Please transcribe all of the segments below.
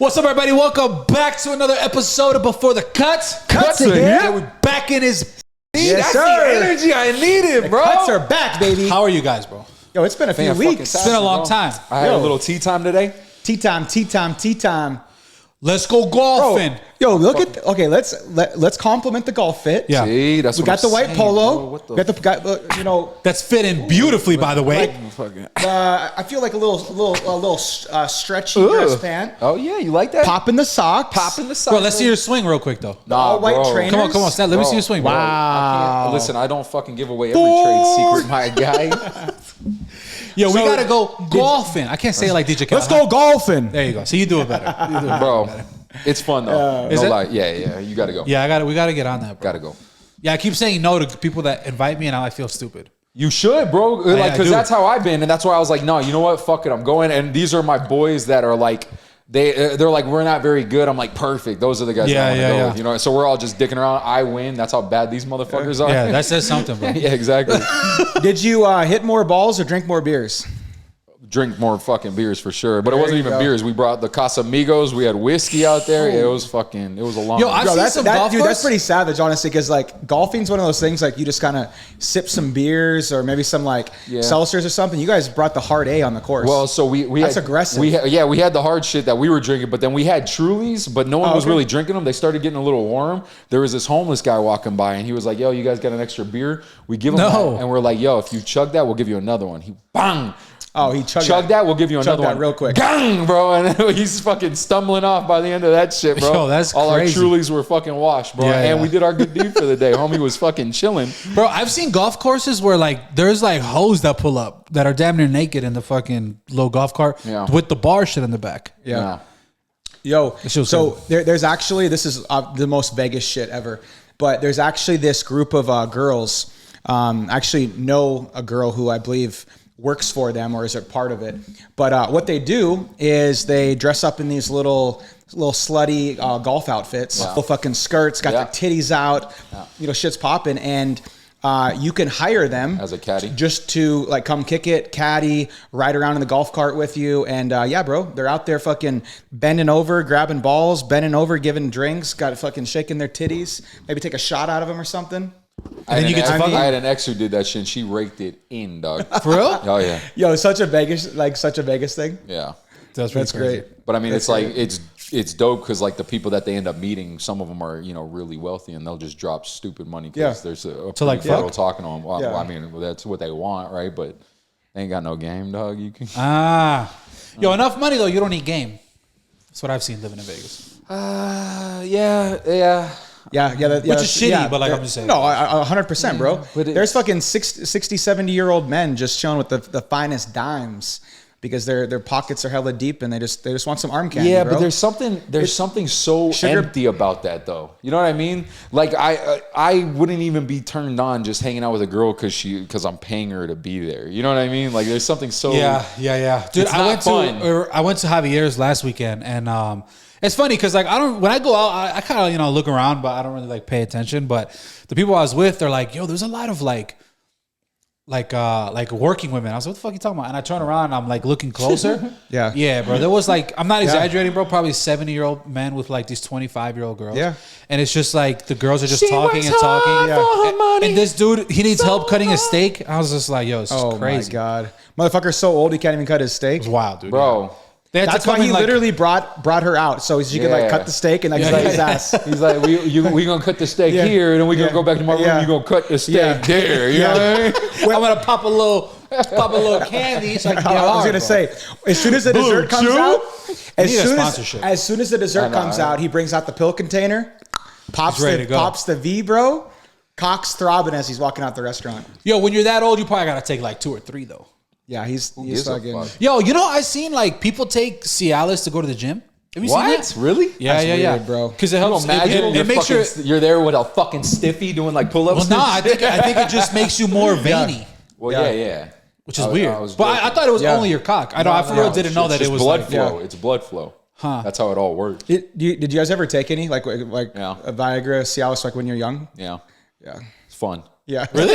What's up, everybody? Welcome back to another episode of Before the Cuts. Cuts are here. Yeah, we're back in his... Yes, That's sir. the energy I needed, bro. Cuts are back, baby. How are you guys, bro? Yo, it's been a few weeks. It's been a long time. I had a little tea time today. Tea time. Let's go golfing. Yo, look at let's compliment the golf fit. Yeah. See, that's We what got I'm the white saying, polo. bro. We got the That's fitting beautifully, by the way. I feel like a little stretchy dress pant. Oh yeah, you like that? Pop in the socks. Bro, let's see your swing real quick, though. Nah, white bro. trainers. Come on, Snap. Let me see your swing, bro. Wow. Listen, I don't fucking give away every trade secret, my guy. Yo, we gotta go golfing. I can't say it like DJ Khaled. Let's go golfing. There you go. So you do it better. Bro, it's fun though. Is No it? lie. Yeah, you gotta go. Yeah, we gotta get on that, bro. Gotta go. Yeah, I keep saying no to people that invite me, and now I feel stupid. You should, bro. Like, I because do. that's how I've been, and that's why I was like, no, you know what? Fuck it, I'm going. And these are my boys that are like, they're like, we're not very good. I'm like, perfect. Those are the guys that I want to go with. You know, so we're all just dicking around. I win. That's how bad these motherfuckers are. Yeah, that says something, bro. Yeah, exactly. Did you hit more balls or drink more beers? Drink more fucking beers for sure, but it There wasn't you even go. beers. We brought the Casamigos. We had whiskey out there. It was a long. Yo, I've Bro, seen that's some golf that's course. pretty savage, honestly, because like golfing's one of those things like you just kind of sip some beers or maybe some like seltzers or something. You guys brought the hard A on the course. Well, so we That's had, aggressive. We had the hard shit that we were drinking, but then we had Trulies, but no one was really drinking them. They started getting a little warm. There was this homeless guy walking by, and he was like, "Yo, you guys got an extra beer?" We give him that, and we're like, "Yo, if you chug that, we'll give you another one." He bang. he Chug that, we'll give you another one real quick. Gang, bro. And he's fucking stumbling off by the end of that shit, bro. Yo, that's all crazy. our Trulies were fucking washed, bro. Yeah, and yeah. we did our good deed for the day. Homie was fucking chilling. Bro, I've seen golf courses where like there's like hoes that pull up that are damn near naked in the fucking little golf cart with the bar shit in the back. Yeah. Yo, shit was so there's actually, this is the most Vegas shit ever, but there's actually this group of girls, actually know a girl who I believe works for them or is a part of it. But what they do is they dress up in these little slutty golf outfits, little fucking skirts, got their titties out, shit's popping, and you can hire them As a caddy? just to like come kick it, caddy, ride around in the golf cart with you, and bro, they're out there fucking bending over, grabbing balls, bending over, giving drinks, got fucking shaking their titties, maybe take a shot out of them or something. I had an ex who did that shit, and she raked it in, dog. For real? Oh yeah, Yo, such a Vegas thing. yeah. That's great. But I mean, it's like it's dope because like the people that they end up meeting, some of them are really wealthy, and they'll just drop stupid money because there's a like, girl fuck? talking to them. Well, I mean, that's what they want, right? But they ain't got no game, dog. You can. Yo, enough money though. You don't need game. That's what I've seen living in Vegas. Yeah. Which is shitty, but like I'm just saying. No, 100%, bro. But There's fucking 60, 70-year-old men just chilling with the finest dimes because their pockets are hella deep and they just want some arm candy. Yeah, bro. but there's something so empty about that, though. You know what I mean? Like I wouldn't even be turned on just hanging out with a girl because I'm paying her to be there. You know what I mean? Like there's something so yeah. Dude, It's not fun. I went to Javier's last weekend, and it's funny because like when I go out, I kind of look around, but I don't really like pay attention. But the people I was with, they're like, "Yo, there's a lot of like working women." I was like, "What the fuck are you talking about?" And I turn around, and I'm like looking closer. Yeah, bro. There was like, I'm not exaggerating, bro. Probably 70-year-old men with like these 25-year-old girls. Yeah, and it's just like the girls are just talking and talking. Yeah, and this dude, he needs help cutting a steak. I was just like, "Yo, it's just crazy." My god, motherfucker's so old he can't even cut his steak. It's wild, dude. bro. That's why he literally brought her out so she could like cut the steak and like let his ass. He's like, we gonna cut the steak here, and then we gonna go back to my room. You gonna cut the steak there. You know what I mean? I'm gonna pop a little candy. So I can get I was hard, gonna bro. say, as soon as the dessert comes out, sponsorship. as soon as the dessert comes out, he brings out the pill container, pops the V, bro, cock's throbbing as he's walking out the restaurant. Yo, when you're that old, you probably gotta take like 2 or 3 though. Yeah, he's fucking. Yo, I seen like people take Cialis to go to the gym. Have you seen that? Really? Yeah, weird, bro. Because it helps. Imagine It makes sure. you're there with a fucking stiffy doing like pull-ups. Well, I think it just makes you more veiny, Well, yeah. which is weird. But I thought it was only your cock. I for real didn't know that it was blood like, flow. It's blood flow. Huh. That's how it all works. Did you guys ever take any like a Viagra, Cialis, like when you're young? Yeah. Yeah. It's fun. Yeah. Really?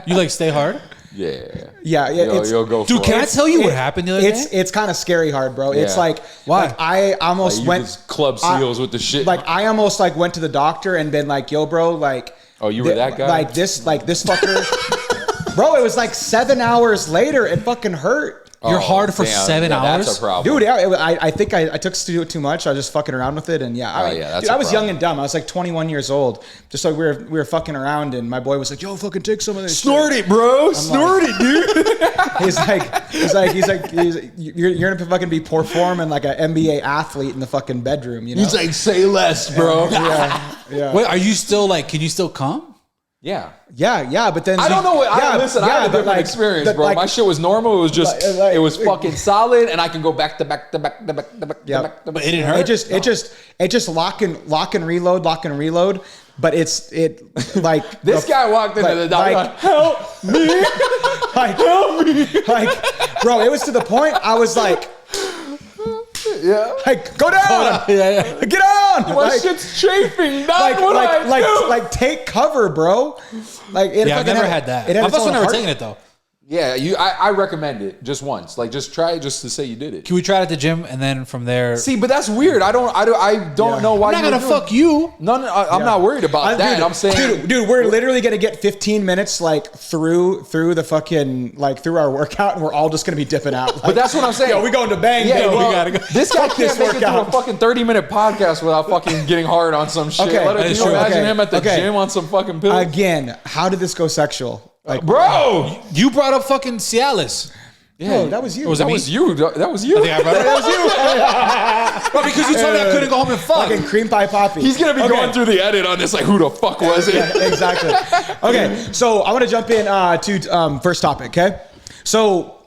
You like stay hard? Yeah. You'll go for dude, can I tell you what happened the other day? It's kind of scary hard, bro. It's like, why? Like I almost went club seals with the shit. Like I almost like went to the doctor and been like, yo, bro, like, oh, you were that guy? Like this fucker. Bro, it was like 7 hours later. It fucking hurt. You're hard for 7 hours? That's a problem. Dude, I think I took too much. I was just fucking around with it. And I was young and dumb. I was like 21 years old. Just like we were fucking around and my boy was like, yo, fucking take some of this Snort it, bro. Snort it, dude. he's like, you're gonna fucking be performing like an NBA athlete in the fucking bedroom, you know? He's like, say less, bro. Yeah. Wait, are you still like, can you still come? Yeah, but then I don't know what. Listen, I had a different experience, bro. My shit was normal. It was just, it was fucking solid, and I can go back to back. But it didn't hurt. It just lock and reload. But it like this guy walked into the doctor like, help me, help me, like, bro. It was to the point I was like. Yeah. Like, go down. Get on. My shit's chafing. Like, take cover, bro. Like, I've never had that. I've also never taken it though. Yeah, I recommend it just once. Like, just try it just to say you did it. Can we try it at the gym and then from there? See, but that's weird. I don't know why. I'm not gonna fuck you. No, I'm not worried about that. Dude, I'm saying, dude, we're literally gonna get 15 minutes like through the fucking like through our workout, and we're all just gonna be dipping out. Like, but that's what I'm saying. Yo, we going to bang. Yeah, we gotta go. This guy can't make it through a fucking 30-minute podcast without fucking getting hard on some shit. Okay, Can you imagine him at the gym on some fucking pills? Again, how did this go sexual? Like, bro, you brought up fucking Cialis. Yeah, no, that was you. That was you. That was you. I think I brought it. That was you. Bro, because you told me I couldn't go home and fuck. Fucking cream pie poppy. He's gonna be going through the edit on this. Like, who the fuck was it? Yeah, exactly. Okay, so I want to jump in to first topic. Okay, so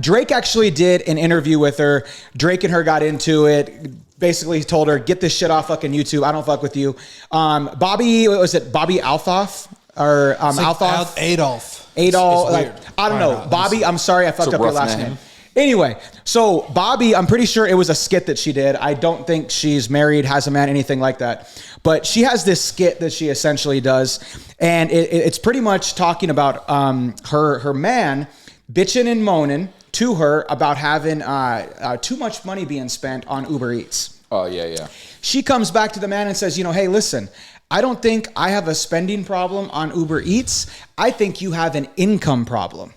Drake actually did an interview with her. Drake and her got into it. Basically told her, get this shit off fucking YouTube. I don't fuck with you. Bobby Althoff? Or Althoff? Adolf. Like, I don't know. Bobby, I'm sorry I fucked up your last name. Anyway, so Bobby, I'm pretty sure it was a skit that she did. I don't think she's married, has a man, anything like that. But she has this skit that she essentially does. And it's pretty much talking about her man bitching and moaning to her about having too much money being spent on Uber Eats. Oh, yeah. She comes back to the man and says, hey, listen, I don't think I have a spending problem on Uber Eats. I think you have an income problem.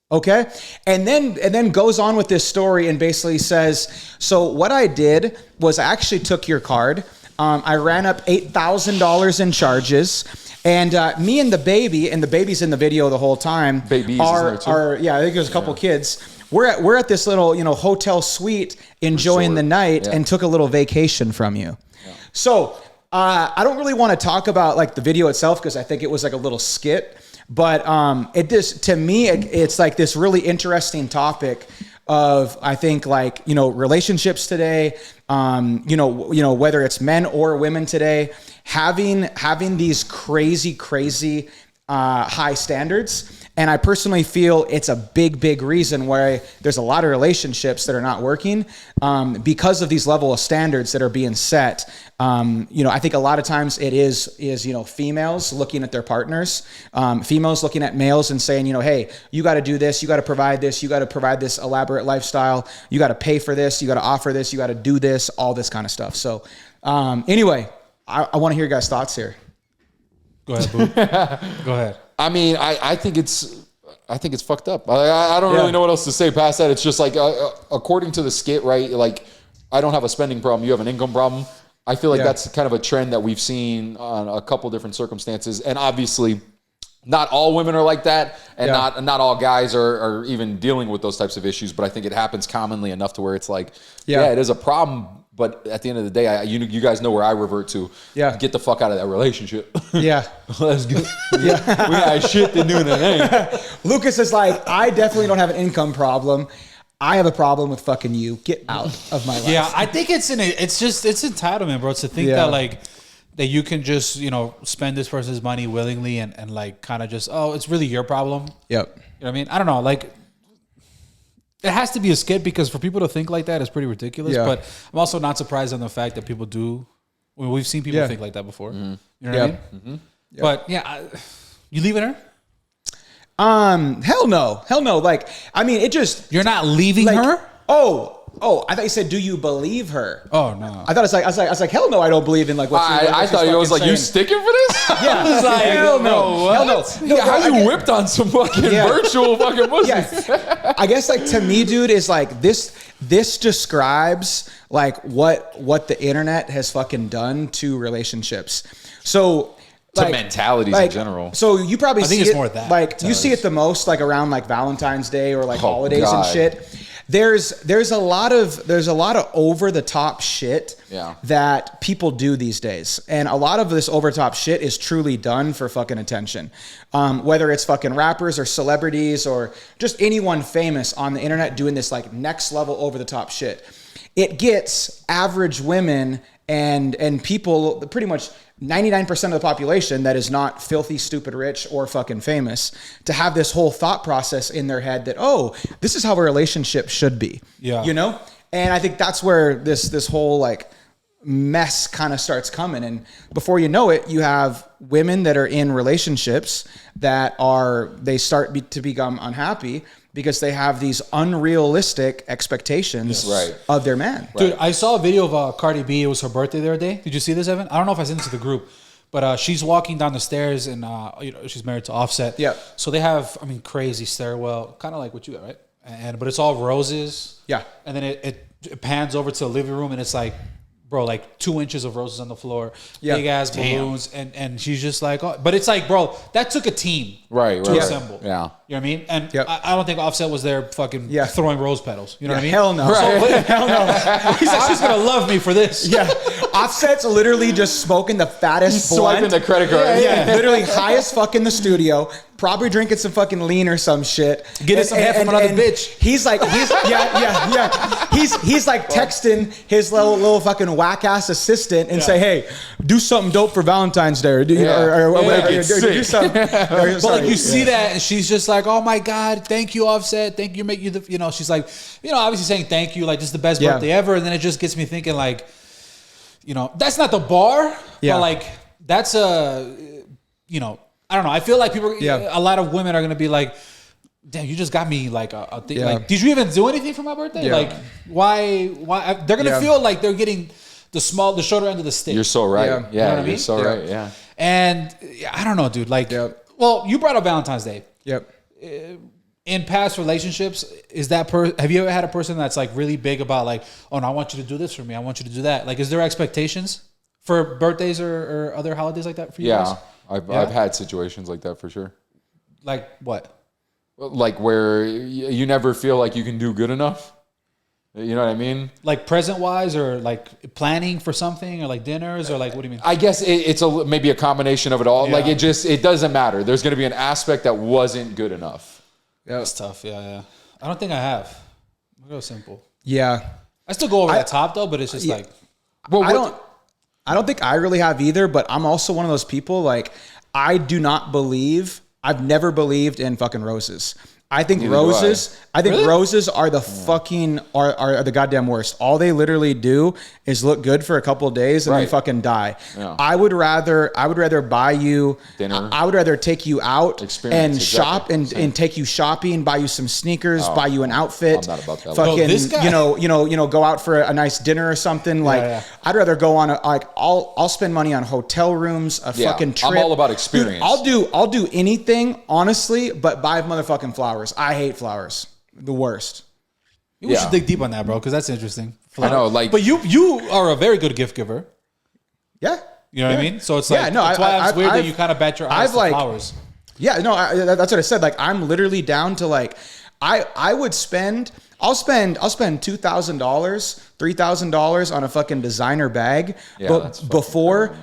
Okay? And then goes on with this story and basically says, so what I did was I actually took your card. I ran up $8,000 in charges. And me and the baby's in the video the whole time. Babies I think there's a couple kids. We're at this little, hotel suite enjoying the night and took a little vacation from you. Yeah. So I don't really want to talk about like the video itself because I think it was like a little skit, but to me it's like this really interesting topic of I think like relationships today, whether it's men or women today, having these crazy high standards. And I personally feel it's a big reason why there's a lot of relationships that are not working because of these level of standards that are being set. I think a lot of times it is females looking at their partners, females looking at males and saying, hey, you got to do this, you got to provide this, you got to provide this elaborate lifestyle, you got to pay for this, you got to offer this, you got to do this, all this kind of stuff. So anyway, I want to hear your guys' thoughts here. Go ahead, Boo. Go ahead. I mean, I think it's fucked up. I don't really know what else to say past that. It's just like, according to the skit, right? Like, I don't have a spending problem. You have an income problem. I feel like that's kind of a trend that we've seen on a couple different circumstances. And obviously, not all women are like that. And not all guys are even dealing with those types of issues. But I think it happens commonly enough to where it's like, it is a problem. But at the end of the day, you guys know where I revert to. Yeah. Get the fuck out of that relationship. Yeah. Let's go. Yeah. We got shit to do today. Lucas is like, I definitely don't have an income problem. I have a problem with fucking you. Get out of my life. Yeah, I think it's entitlement, bro. It's to think that you can just, spend this person's money willingly and like kind of just, it's really your problem. Yep. You know what I mean? I don't know. Like, it has to be a skit because for people to think like that is pretty ridiculous. Yeah. But I'm also not surprised on the fact that people do. I mean, we've seen people think like that before. Mm-hmm. You know what I mean? Mm-hmm. Yep. But you leaving her? Hell no. Like, I mean, it just... You're not leaving her? Oh, I thought you said, do you believe her? Oh, no. I thought I was like, hell no, I don't believe in like what I thought it was like, saying. You sticking for this? Yeah. I was like, hell no. Hell no. Yeah, how you whipped on some fucking virtual fucking pussy? Yeah. I guess like to me, dude, is like this describes like what the internet has fucking done to relationships. So to mentalities in general. So you probably see it's it more of that. like you see it the most like around like Valentine's Day or like holidays and shit. There's a lot of over the top shit that people do these days, and a lot of this over the top shit is truly done for fucking attention. Whether it's fucking rappers or celebrities or just anyone famous on the internet doing this like next level over the top shit, it gets average women and people pretty much 99% of the population that is not filthy, stupid, rich, or fucking famous to have this whole thought process in their head that, oh, this is how a relationship should be. Yeah. You know? And I think that's where this whole like mess kind of starts coming. And before you know it, you have women that are in relationships that start to become unhappy because they have these unrealistic expectations of their man. Dude, I saw a video of Cardi B. It was her birthday the other day. Did you see this, Evan? I don't know if I sent it to the group, but she's walking down the stairs and she's married to Offset. Yeah. So they have, crazy stairwell, kind of like what you got, right? But it's all roses. Yeah. And then it pans over to the living room and it's like, bro, like 2 inches of roses on the floor, big ass balloons, and she's just like, oh, but it's like, bro, that took a team to assemble. Yeah, you know what I mean? And I don't think Offset was there fucking throwing rose petals. You know what I mean? Hell no, hell no. He's like, she's gonna love me for this. Yeah, Offset's literally just smoking the fattest blunt. Swiping the credit card. Yeah, literally high as fuck in the studio. Probably drinking some fucking lean or some shit. Getting some head from another bitch. He's like, he's like texting his little fucking whack ass assistant and say, hey, do something dope for Valentine's Day, or do something. But like you see that, and she's just like, oh my god, thank you, Offset, thank you, she's like, obviously saying thank you, like this is the best birthday ever, and then it just gets me thinking like, that's not the bar, but like that's I don't know. I feel like a lot of women are going to be like, damn, you just got me like a thing. Like, did you even do anything for my birthday? Yeah. Like, why? They're going to feel like they're getting the shorter end of the stick. You're so right. Yeah, you know what I mean? So right. Yeah. And I don't know, dude. Like, well, you brought up Valentine's Day. Yep. In past relationships, have you ever had a person that's like really big about like, oh no, I want you to do this for me. I want you to do that. Like, is there expectations for birthdays or other holidays like that for you guys? I've had situations like that for sure. Like what? Like where you never feel like you can do good enough. You know what I mean? Like present wise, or like planning for something, or like dinners, or like what do you mean? I guess it's maybe a combination of it all. Yeah. Like it doesn't matter. There's going to be an aspect that wasn't good enough. Yeah, it's tough. Yeah. I don't think I have. Real simple. Yeah. I still go over the top though, but it's just like. Well, I don't think I really have either, but I'm also one of those people, like, I've never believed in fucking roses. I think roses are the fucking are the goddamn worst. All they literally do is look good for a couple of days and then fucking die. Yeah. I would rather buy you dinner. I would rather take you out and shop and take you shopping, buy you some sneakers, buy you an outfit. I'm not about that. Fucking go out for a nice dinner or something. I'd rather go on I'll spend money on hotel rooms, fucking trip. I'm all about experience. Dude, I'll do anything honestly, but buy motherfucking flowers. I hate flowers. The worst. We should dig deep on that, bro, because that's interesting. I know, like, but you are a very good gift giver. Yeah, you know what I mean. So it's like that's why it's weird that you kind of bat your eyes to flowers. Yeah, no, that's what I said. Like, I'm literally down to like, I would spend. I'll spend $2,000, $3,000 on a fucking designer bag, but before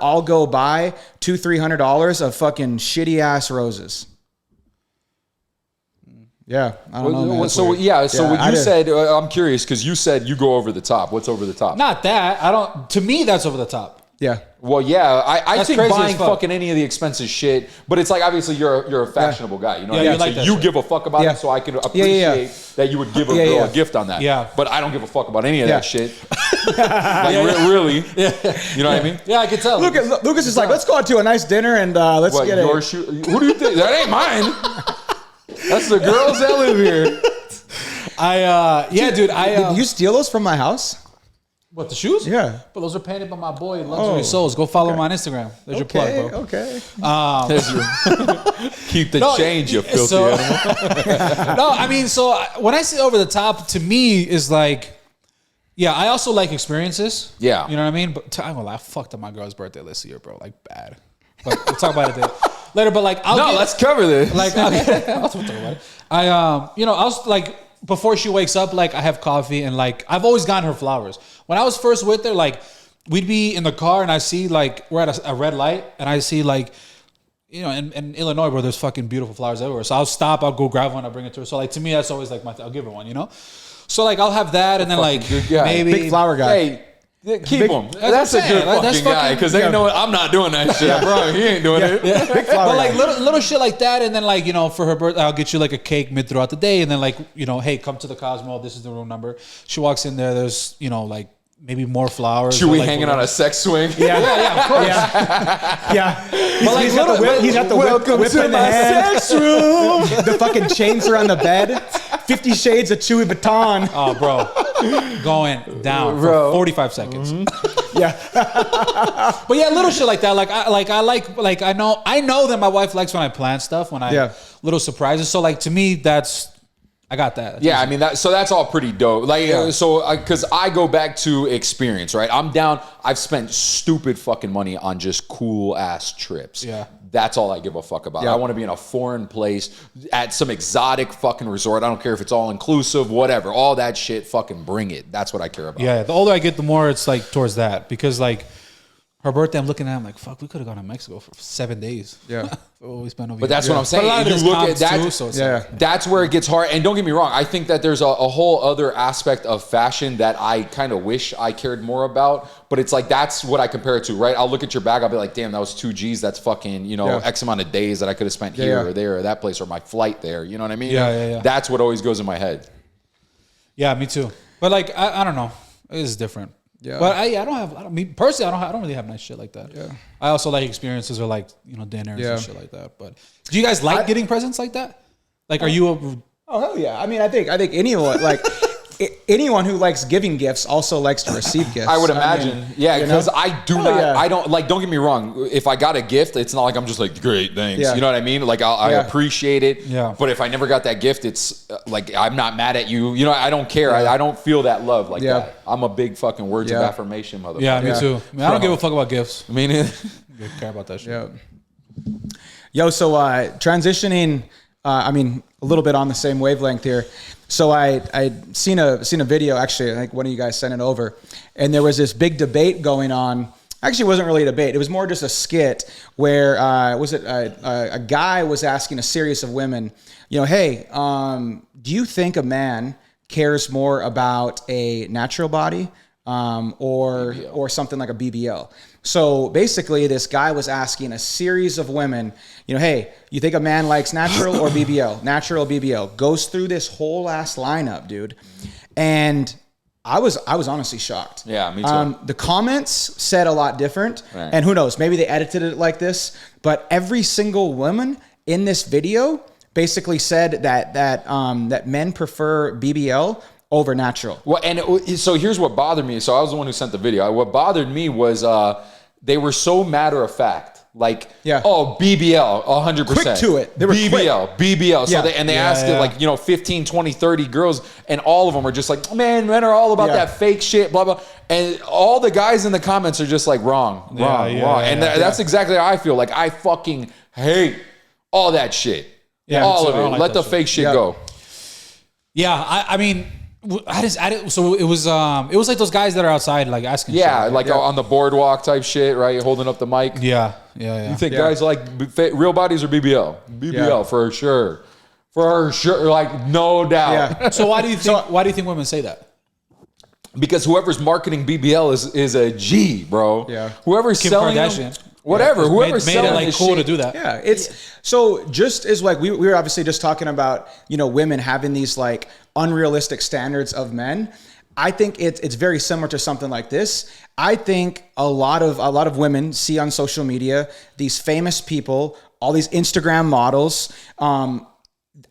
I'll go buy $200-$300 of fucking shitty ass roses. Yeah, I don't know. Man. So what you said, I'm curious because you said you go over the top. What's over the top? Not that. I don't. To me, that's over the top. Yeah. Well, yeah, I think buying fucking any of the expensive shit, but it's like obviously you're a fashionable guy, you know. Yeah, what I mean? You give a fuck about it, so I can appreciate that you would give a girl a gift on that. Yeah. But I don't give a fuck about any of that shit. Really. Yeah. You know what I mean? Yeah, I can tell. Lucas is like, let's go out to a nice dinner and let's get Who do you think? That ain't mine. That's the girls that live here. Dude, did you steal those from my house? What, the shoes? Yeah. But those are painted by my boy, Luxury Souls. Go follow him on Instagram. There's your plug, bro. Okay. Keep the change, you filthy animal. No, I mean, so when I say over the top, to me is like, yeah, I also like experiences. Yeah. You know what I mean? But I'm gonna lie, I fucked up my girl's birthday this year, bro. Like, bad. But we'll talk about it later. But like, let's cover this. Like, I'll talk about it. I was like, before she wakes up, like I have coffee and like I've always gotten her flowers. When I was first with her, like we'd be in the car and I see like we're at a red light and I see like, in Illinois where there's fucking beautiful flowers everywhere. So I'll stop, I'll go grab one, I'll bring it to her. So like to me, that's always like I'll give her one, So like I'll have that and then like maybe big flower guy. Hey, keep him. That's a good fucking guy because they know I'm not doing that shit, bro. He ain't doing it. Yeah. Big flower but like little shit like that, and then like for her birthday, I'll get you like a cake mid throughout the day, and then like hey, come to the Cosmo. This is the room number. She walks in there. There's like maybe more flowers. Chuy like, hanging on a sex swing. Yeah, of course. Yeah. But like he's got the whip in the hand. Sex room. The fucking chains are on the bed. 50 Shades of Chuy Vuitton. Oh, bro. Going down for 45 seconds. Mm-hmm. Yeah. But yeah, little shit like that. I know that my wife likes when I plan stuff, little surprises. So like to me, I got that. Yeah, I mean so that's all pretty dope. Like because I go back to experience, right? I'm down. I've spent stupid fucking money on just cool ass trips. Yeah. That's all I give a fuck about. I want to be in a foreign place at some exotic fucking resort. I don't care if it's all inclusive, whatever. All that shit, fucking bring it. That's what I care about. Yeah, the older I get, the more it's like towards that. Because like her birthday, I'm looking at it, I'm like, fuck, we could have gone to Mexico for 7 days. Yeah. We spent over But that's what I'm saying. But a lot of you it is look at comps that, too, so it's that's where it gets hard. And don't get me wrong, I think that there's a whole other aspect of fashion that I kind of wish I cared more about. But it's like, that's what I compare it to, right? I'll look at your bag, I'll be like, damn, that was 2 G's. That's fucking, X amount of days that I could have spent here or there or that place or my flight there. You know what I mean? Yeah. That's what always goes in my head. Yeah, me too. But like, I don't know. It is different. Yeah. But I don't really have nice shit like that. Yeah. I also like experiences or like, dinners and shit like that. But do you guys like getting presents like that? Like, are you Oh, hell yeah. I mean, I think anyone, like, anyone who likes giving gifts also likes to receive gifts. I would imagine. Because I do not, I don't, like, don't get me wrong. If I got a gift, it's not like I'm just like, great, thanks. Yeah. You know what I mean? Like, I appreciate it. Yeah. But if I never got that gift, it's like, I'm not mad at you. I don't care. Yeah. I don't feel that love like that. I'm a big fucking words of affirmation motherfucker. Yeah, me too. I mean, I don't give a fuck about gifts. I mean, I care about that shit. Yeah. Yo, so transitioning, a little bit on the same wavelength here. So I'd seen a video, actually, I think one of you guys sent it over, and there was this big debate going on. Actually, it wasn't really a debate. It was more just a skit where a guy was asking a series of women, hey, do you think a man cares more about a natural body or something like a BBL? So basically, this guy was asking a series of women, hey, you think a man likes natural or BBL? Natural, BBL. Goes through this whole ass lineup, dude. And I was honestly shocked. Yeah, me too. The comments said a lot different. Right. And who knows, maybe they edited it like this. But every single woman in this video basically said that men prefer BBL over natural. Well, and so here's what bothered me. So I was the one who sent the video. What bothered me was they were so matter of fact. Like, oh, BBL, 100%. Quick to it. They were BBL. So they asked it like, 15, 20, 30 girls, and all of them are just like, men are all about that fake shit, blah, blah. And all the guys in the comments are just like, wrong. And that's exactly how I feel. Like, I fucking hate all that shit. Yeah, all of it. Like, let the fake shit go. Yeah, I mean... So it was like those guys that are outside like asking shit. On the boardwalk type shit, right? Holding up the mic. Yeah. You think guys like real bodies or BBL? BBL for sure. Like no doubt. Yeah. So why do you think women say that? Because whoever's marketing BBL is a G, bro. Yeah. Whoever's Kim selling Kardashian. Whatever, whoever's made it like cool shit. to do that. Yeah, it's so just as like we were obviously just talking about women having these like unrealistic standards of men. I think it's very similar to something like this. I think a lot of women see on social media these famous people, all these Instagram models,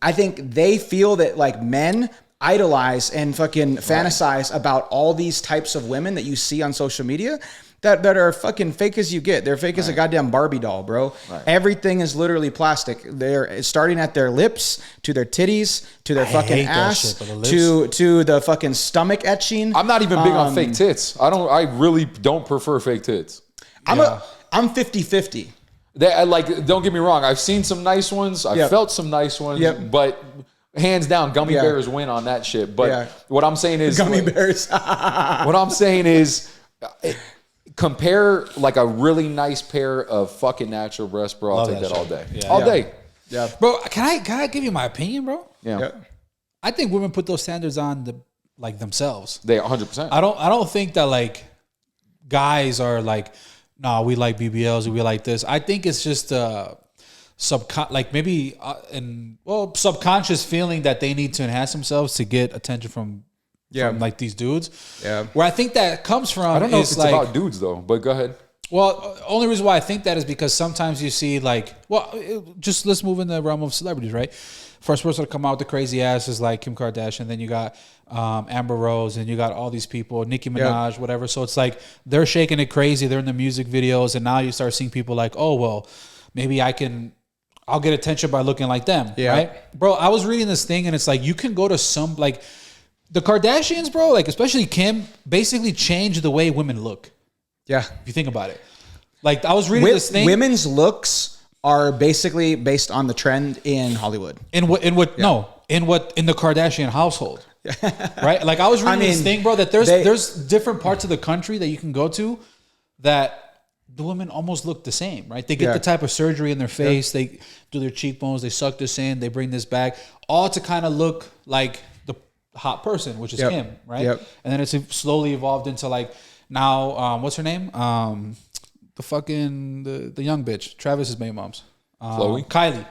I think they feel that like men idolize and fucking fantasize about all these types of women that you see on social media that are fucking fake as you get. They're fake as a goddamn Barbie doll, bro. Right. Everything is literally plastic. They're starting at their lips, to their titties, to their fucking ass, to the fucking stomach etching. I'm not even big on fake tits. I really don't prefer fake tits. I'm 50-50. Don't get me wrong. I've seen some nice ones. I've felt some nice ones, but hands down, gummy bears win on that shit. But what I'm saying is gummy bears. What I'm saying is compare like a really nice pair of fucking natural breasts, bro. I'll take that all day. Yeah. All day. Yeah. Bro, can I give you my opinion, bro? Yeah. I think women put those standards on themselves. They 100%. I don't think that like guys are like, nah, we like BBLs, we like this. I think it's just subconscious feeling that they need to enhance themselves to get attention from like these dudes. Yeah. Where I think that comes from, I don't know if it's like, about dudes though, but go ahead. Well, only reason why I think that is because sometimes you see like, just let's move in the realm of celebrities, right? First person to come out with the crazy ass is like Kim Kardashian. Then you got Amber Rose, and you got all these people, Nicki Minaj, whatever. So it's like they're shaking it crazy. They're in the music videos, and now you start seeing people like, oh well, maybe I'll get attention by looking like them, right? Bro, I was reading this thing, and it's like you can go to some like. The Kardashians, bro, like especially Kim, basically changed the way women look. Yeah. If you think about it. Like I was reading this thing. Women's looks are basically based on the trend in Hollywood. In the Kardashian household. Right? Like I was reading this thing, bro, that there's different parts of the country that you can go to that the women almost look the same, right? They get the type of surgery in their face, they do their cheekbones, they suck this in, they bring this back, all to kind of look like hot person, which is Kim, right? And then it's slowly evolved into like now, what's her name? The young bitch, Travis's baby mom's, Kylie,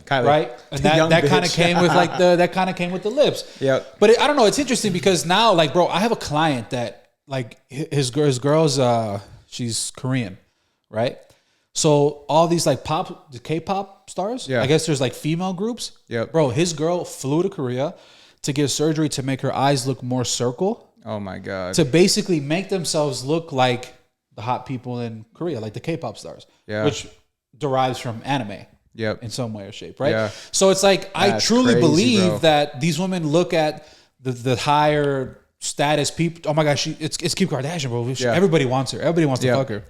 right? And that kind of came with like that kind of came with the lips. Yeah, but I don't know. It's interesting because now, like, bro, I have a client that like his girl's she's Korean, right? So all these like K-pop stars, I guess there's like female groups. Yeah, bro, his girl flew to Korea to get surgery to make her eyes look more circle. Oh my God. To basically make themselves look like the hot people in Korea, like the K-pop stars, which derives from anime in some way or shape, right? Yeah. So it's like, I truly believe that these women look at the higher status people. Oh my gosh, it's Kim Kardashian, bro. Everybody wants her. Everybody wants to fuck her.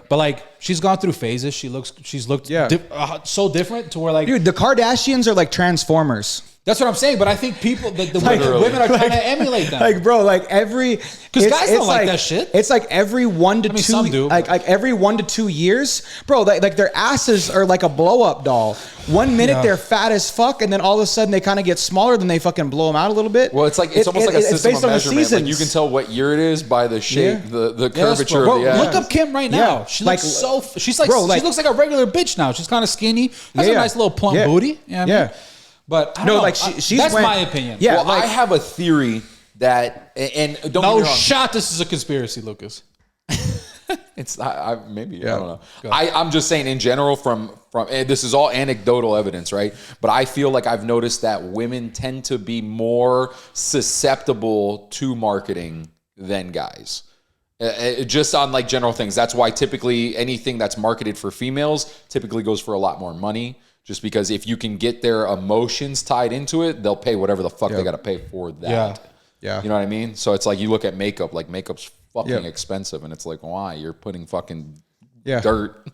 But like, she's gone through phases. She's looked so different to where like, dude, the Kardashians are like Transformers. That's what I'm saying, but I think people, the women are trying to emulate them. Like, bro, like because guys don't like that shit. It's like every 1 to 2, some do, like every 1 to 2 years, bro. Like their asses are like a blow up doll. 1 minute they're fat as fuck, and then all of a sudden they kind of get smaller. Then they fucking blow them out a little bit. Well, it's almost like a system of measurement. Like you can tell what year it is by the shape, the curvature of the ass. Look up Kim right now. She looks she looks like a regular bitch now. She's kind of skinny. Has a nice little plump booty. You know what I mean? But that's my opinion. Yeah, well, I have a theory that, and don't get me wrong. Shot. This is a conspiracy, Lucas. It's maybe I don't know. I'm just saying in general from and this is all anecdotal evidence, right? But I feel like I've noticed that women tend to be more susceptible to marketing than guys. Just on like general things. That's why typically anything that's marketed for females typically goes for a lot more money. Just because if you can get their emotions tied into it, they'll pay whatever the fuck they got to pay for that. Yeah. You know what I mean? So it's like you look at makeup, like makeup's fucking expensive. And it's like, why? You're putting fucking dirt.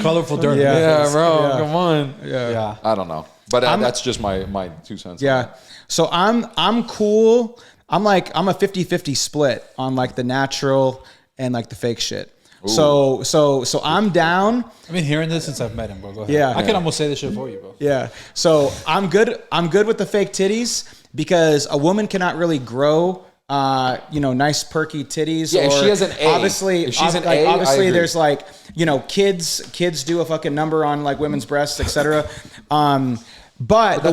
Colorful dirt. Yeah, bro. Come on. Yeah. I don't know. But that's just my 2 cents. Yeah. So I'm cool. I'm a 50-50 split on like the natural and like the fake shit. Ooh. So I'm down. I've been hearing this since I've met him, bro. Go ahead. Yeah. I can almost say this shit for you, bro. Yeah. So I'm good with the fake titties because a woman cannot really grow nice perky titties. Yeah, if she has an A. Obviously, if she's an A, obviously there's like, kids do a fucking number on like women's breasts, etc. But the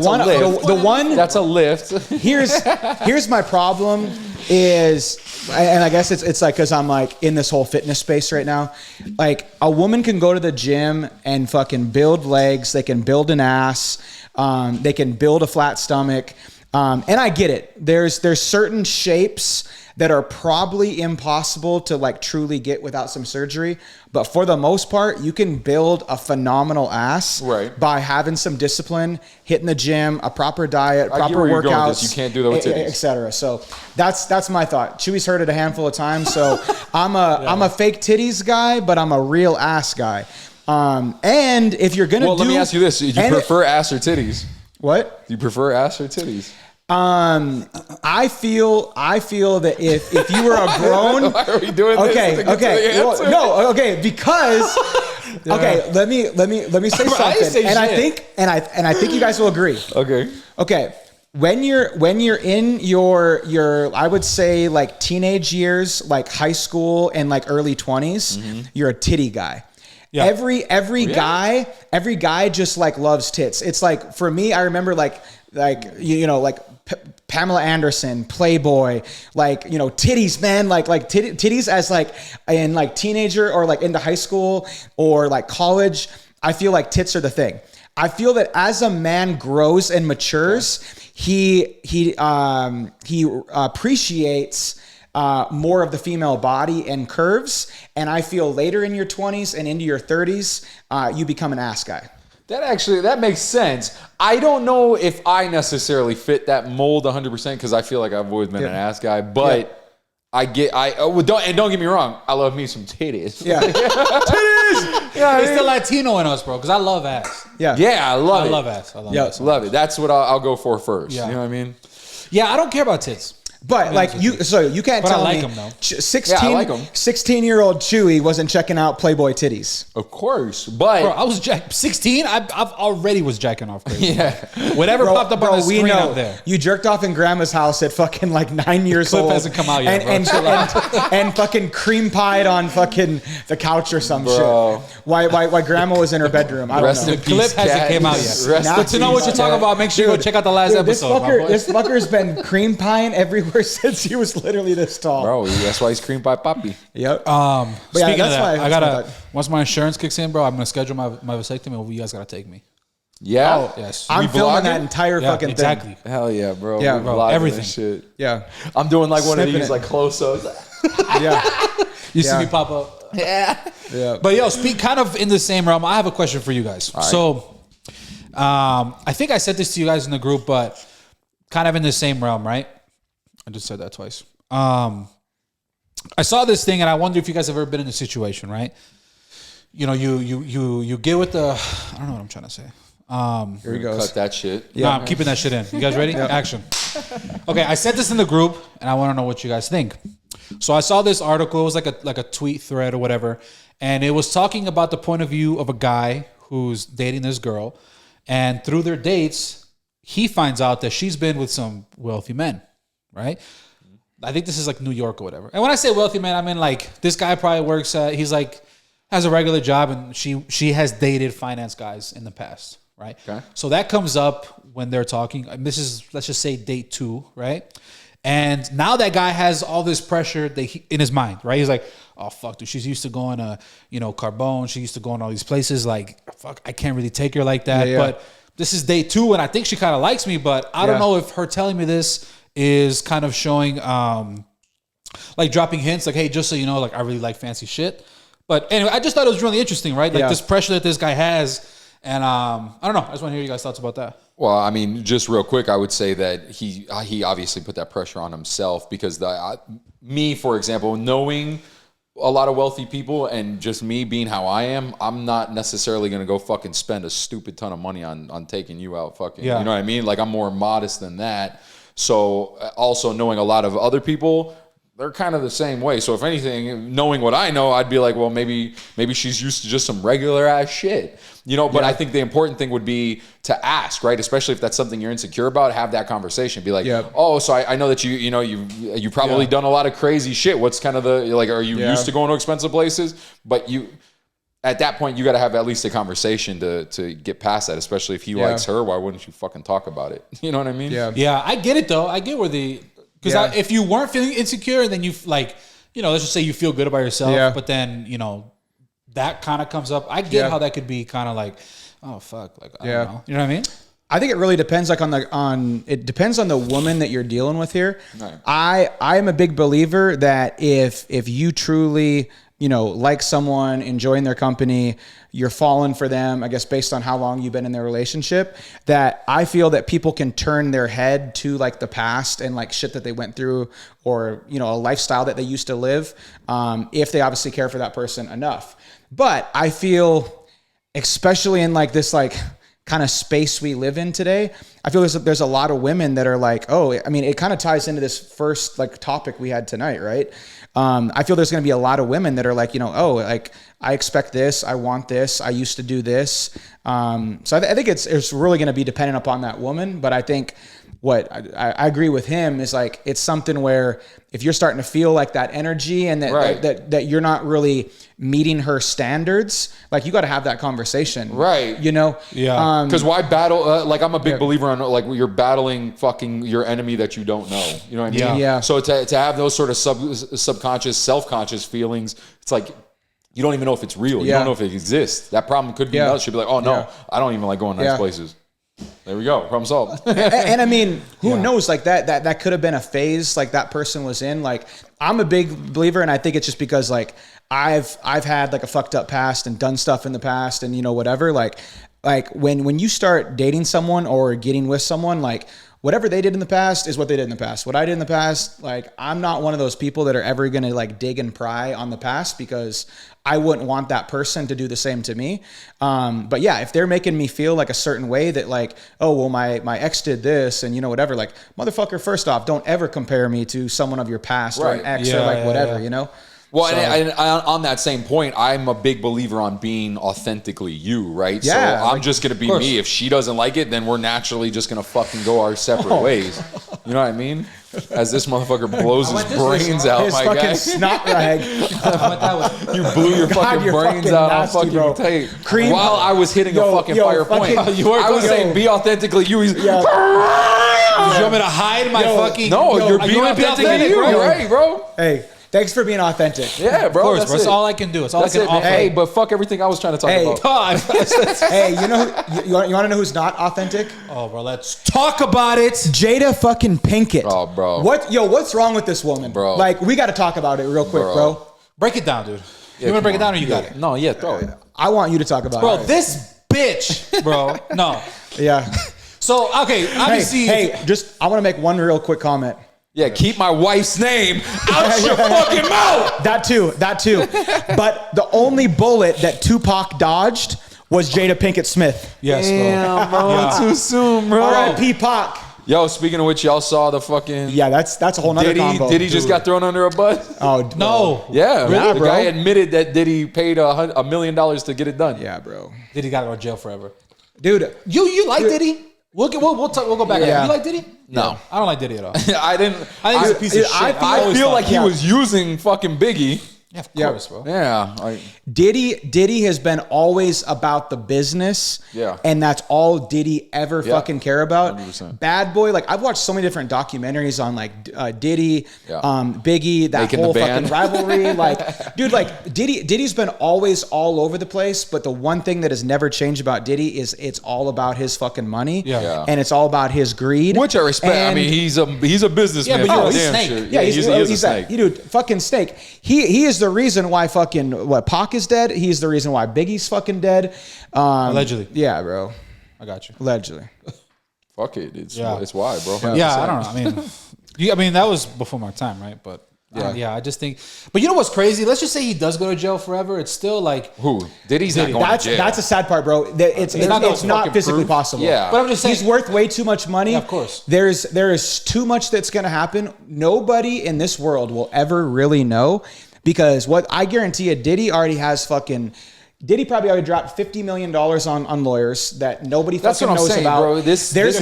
one that's a lift. Here's my problem is and I guess it's like, cause I'm like in this whole fitness space right now. Like a woman can go to the gym and fucking build legs. They can build an ass. They can build a flat stomach. And I get it. There's certain shapes that are probably impossible to like truly get without some surgery. But for the most part, you can build a phenomenal ass by having some discipline, hitting the gym, a proper diet, proper workouts. You can't do that with titties, etc. So that's my thought. Chuy's heard it a handful of times. So I'm a fake titties guy, but I'm a real ass guy. And if you're gonna let me ask you this: do you prefer ass or titties? What? Do you prefer ass or titties? I feel that if you were a grown, why are we doing this? Okay, because let me say something, and I think you guys will agree. Okay. When you're in your I would say like teenage years, like high school and like early 20s, you're a titty guy. Yeah. Every guy just like loves tits. It's like, for me, I remember like Pamela Anderson, Playboy, like, titties, man, like titties as like in like teenager or like into high school or like college. I feel like tits are the thing. I feel that as a man grows and matures, he appreciates more of the female body and curves. And I feel later in your 20s and into your 30s, you become an ass guy. That makes sense. I don't know if I necessarily fit that mold 100% because I feel like I've always been an ass guy, but don't get me wrong, I love me some titties. Yeah. Titties! Yeah, it's the Latino in us, bro, because I love ass. Yeah, I love it. I love ass. I love ass. Love it. That's what I'll go for first. Yeah. You know what I mean? Yeah, I don't care about tits. But like you can't tell me. Them, though. 16-year-old Chuy wasn't checking out Playboy titties. Of course, but bro, I was 16. I've already was jacking off crazy. Yeah, whatever popped up on the screen out there. You jerked off in grandma's house at fucking like 9 years old. Clip hasn't come out yet, and fucking cream pied on fucking the couch or some shit. Why grandma was in her bedroom? I don't know. The clip hasn't came out yet. But to know what you're talking about, make sure you go check out the last episode. This fucker's been cream pieing everywhere since he was literally this tall. Bro, that's why he's cream pie poppy. Yep. Speaking of that, once my insurance kicks in, bro, I'm gonna schedule my vasectomy. You guys gotta take me. Yeah. Oh, yes. I'm filming that entire fucking thing. Hell yeah, bro. Yeah, bro. Everything. Shit. Yeah. I'm doing like one of these like close-ups. Yeah. You see me pop up. Yeah. But yo, speak kind of in the same realm. I have a question for you guys. Right. So, I think I said this to you guys in the group, but kind of in the same realm, right? I just said that twice. I saw this thing, and I wonder if you guys have ever been in a situation, right? You get with the. I don't know what I'm trying to say. Here he goes. Cut that shit. Yeah, I'm keeping that shit in. You guys ready? Yeah. Action. Okay, I said this in the group, and I want to know what you guys think. So I saw this article. It was like a tweet thread or whatever, and it was talking about the point of view of a guy who's dating this girl, and through their dates, he finds out that she's been with some wealthy men, right? I think this is like New York or whatever. And when I say wealthy man, I mean like this guy probably works he's like has a regular job, and she has dated finance guys in the past, right? Okay. So that comes up when they're talking. And this is, let's just say, date 2, right? And now that guy has all this pressure in his mind, right? He's like, oh fuck, dude, she's used to going to Carbone. She used to go in all these places. Like, fuck, I can't really take her like that. Yeah. But this is day 2, and I think she kind of likes me. But I don't know if her telling me this is kind of showing, like dropping hints, like, hey, just so you know, like I really like fancy shit. But anyway, I just thought it was really interesting, right? Like this pressure that this guy has. And I don't know. I just want to hear you guys' thoughts about that. Well, I mean, just real quick, I would say that he obviously put that pressure on himself because me, for example, knowing a lot of wealthy people and just me being how I am, I'm not necessarily going to go fucking spend a stupid ton of money on taking you out fucking. You know what I mean? Like I'm more modest than that. So also knowing a lot of other people, they're kind of the same way. So if anything, knowing what I know, I'd be like, well, maybe she's used to just some regular ass shit, but I think the important thing would be to ask, right? Especially if that's something you're insecure about, have that conversation. Be like, oh, so I know that you've probably done a lot of crazy shit. What's kind of are you used to going to expensive places? But at that point, you got to have at least a conversation to get past that, especially if he likes her. Why wouldn't you fucking talk about it? You know what I mean? Yeah, I get it though. I get where Because if you weren't feeling insecure, and then you like, let's just say you feel good about yourself, but then that kind of comes up. I get how that could be kind of like, oh fuck, like I don't know. You know what I mean? I think it really depends, like it depends on the woman that you're dealing with here. Right. I am a big believer that if you truly, like someone, enjoying their company, you're falling for them, I guess based on how long you've been in their relationship, that I feel that people can turn their head to like the past and like shit that they went through, or, a lifestyle that they used to live, if they obviously care for that person enough. But I feel, especially in like this like kind of space we live in today, I feel there's a lot of women that are like, it kind of ties into this first like topic we had tonight, right? I feel there's going to be a lot of women that are like, like I expect this, I want this, I used to do this. So I think it's really going to be dependent upon that woman. But I think what I agree with him is like, it's something where if you're starting to feel like that energy and that you're not really meeting her standards, like you got to have that conversation, right? Yeah. Because why battle? Like I'm a big believer on like you're battling fucking your enemy that you don't know. You know what I mean? Yeah. So to have those sort of subconscious, self-conscious feelings, it's like you don't even know if it's real. You don't know if it exists. That problem could be nuts. You'd be like, oh no, I don't even like going nice places. There we go. Problem solved. and I mean, who knows? Like that could have been a phase like that person was in. Like I'm a big believer, and I think it's just because like I've had like a fucked up past and done stuff in the past, and whatever. Like when you start dating someone or getting with someone, like whatever they did in the past is what they did in the past. What I did in the past, like I'm not one of those people that are ever gonna like dig and pry on the past, because I wouldn't want that person to do the same to me. But yeah, if they're making me feel like a certain way that like, oh, well, my ex did this and whatever, like motherfucker, first off, don't ever compare me to someone of your past or an ex or like whatever, Well, so, and on that same point, I'm a big believer on being authentically you, right? Yeah, so I'm just going to be me. If she doesn't like it, then we're naturally just going to fucking go our separate ways. You know what I mean? As this motherfucker blows his brains out, my guy. Snot rag. You blew your fucking brains out nasty, on fucking tape. Cream. While I was hitting a fucking fire point. I was saying be authentically you. Do you want me to hide my fucking... No, you're being authentic you. You're right, bro. Hey. Thanks for being authentic. Yeah, bro. Of course, that's all I can do. It's all I can offer. Hey, but fuck everything I was trying to talk about. Hey, you want to know who's not authentic? Oh, bro, let's talk about it. Jada fucking Pinkett. Oh, bro. What's wrong with this woman? Bro. Like, we got to talk about it real quick, bro. Break it down, dude. You want to break it down or you got it? No, throw it. I want you to talk about it. Bro, this bitch, bro. No. Yeah. So, okay, obviously... I want to make one real quick comment. Yeah, keep my wife's name out your fucking mouth. That too. But the only bullet that Tupac dodged was Jada Pinkett Smith. Yes, damn, bro. Too soon, bro. R.I.P. Pac. Yo, speaking of which, y'all saw the fucking... Yeah, that's a whole nother combo. Diddy just got thrown under a bus? Oh, no. Yeah, really? The guy admitted that Diddy paid $1 million to get it done. Yeah, bro. Diddy got to go to jail forever. Dude. You like Diddy? We'll go back. Yeah. You like Diddy? No. I don't like Diddy at all. I think he's a piece of shit. I feel like he was using fucking Biggie. Yeah, of course, bro. Yeah. Diddy has been always about the business. Yeah. And that's all Diddy ever fucking care about. 100%. Bad Boy, like I've watched so many different documentaries on like Diddy, Biggie, that Making whole the band. fucking rivalry. Like, dude, like Diddy's been always all over the place, but the one thing that has never changed about Diddy is it's all about his fucking money. Yeah. And it's all about his greed. Which I respect. I mean, he's a businessman. Yeah, but he's a snake. Sure. Yeah, he's a snake. Dude, fucking snake. He is the reason why fucking Pac is dead. He's the reason why Biggie's fucking dead. Allegedly. Yeah, bro. I got you. Allegedly. Fuck it. It's why, bro. 100%. Yeah, I don't know. I mean, that was before my time, right? But I just think. But you know what's crazy? Let's just say he does go to jail forever. It's still like who? Diddy's not going to jail. That's a sad part, bro. It's not physically possible. Yeah, but I'm just saying he's worth way too much money. Yeah, of course. There is too much that's going to happen. Nobody in this world will ever really know, because what I guarantee you, Diddy probably already dropped $50 million on lawyers that nobody fucking knows saying, about. Bro. This case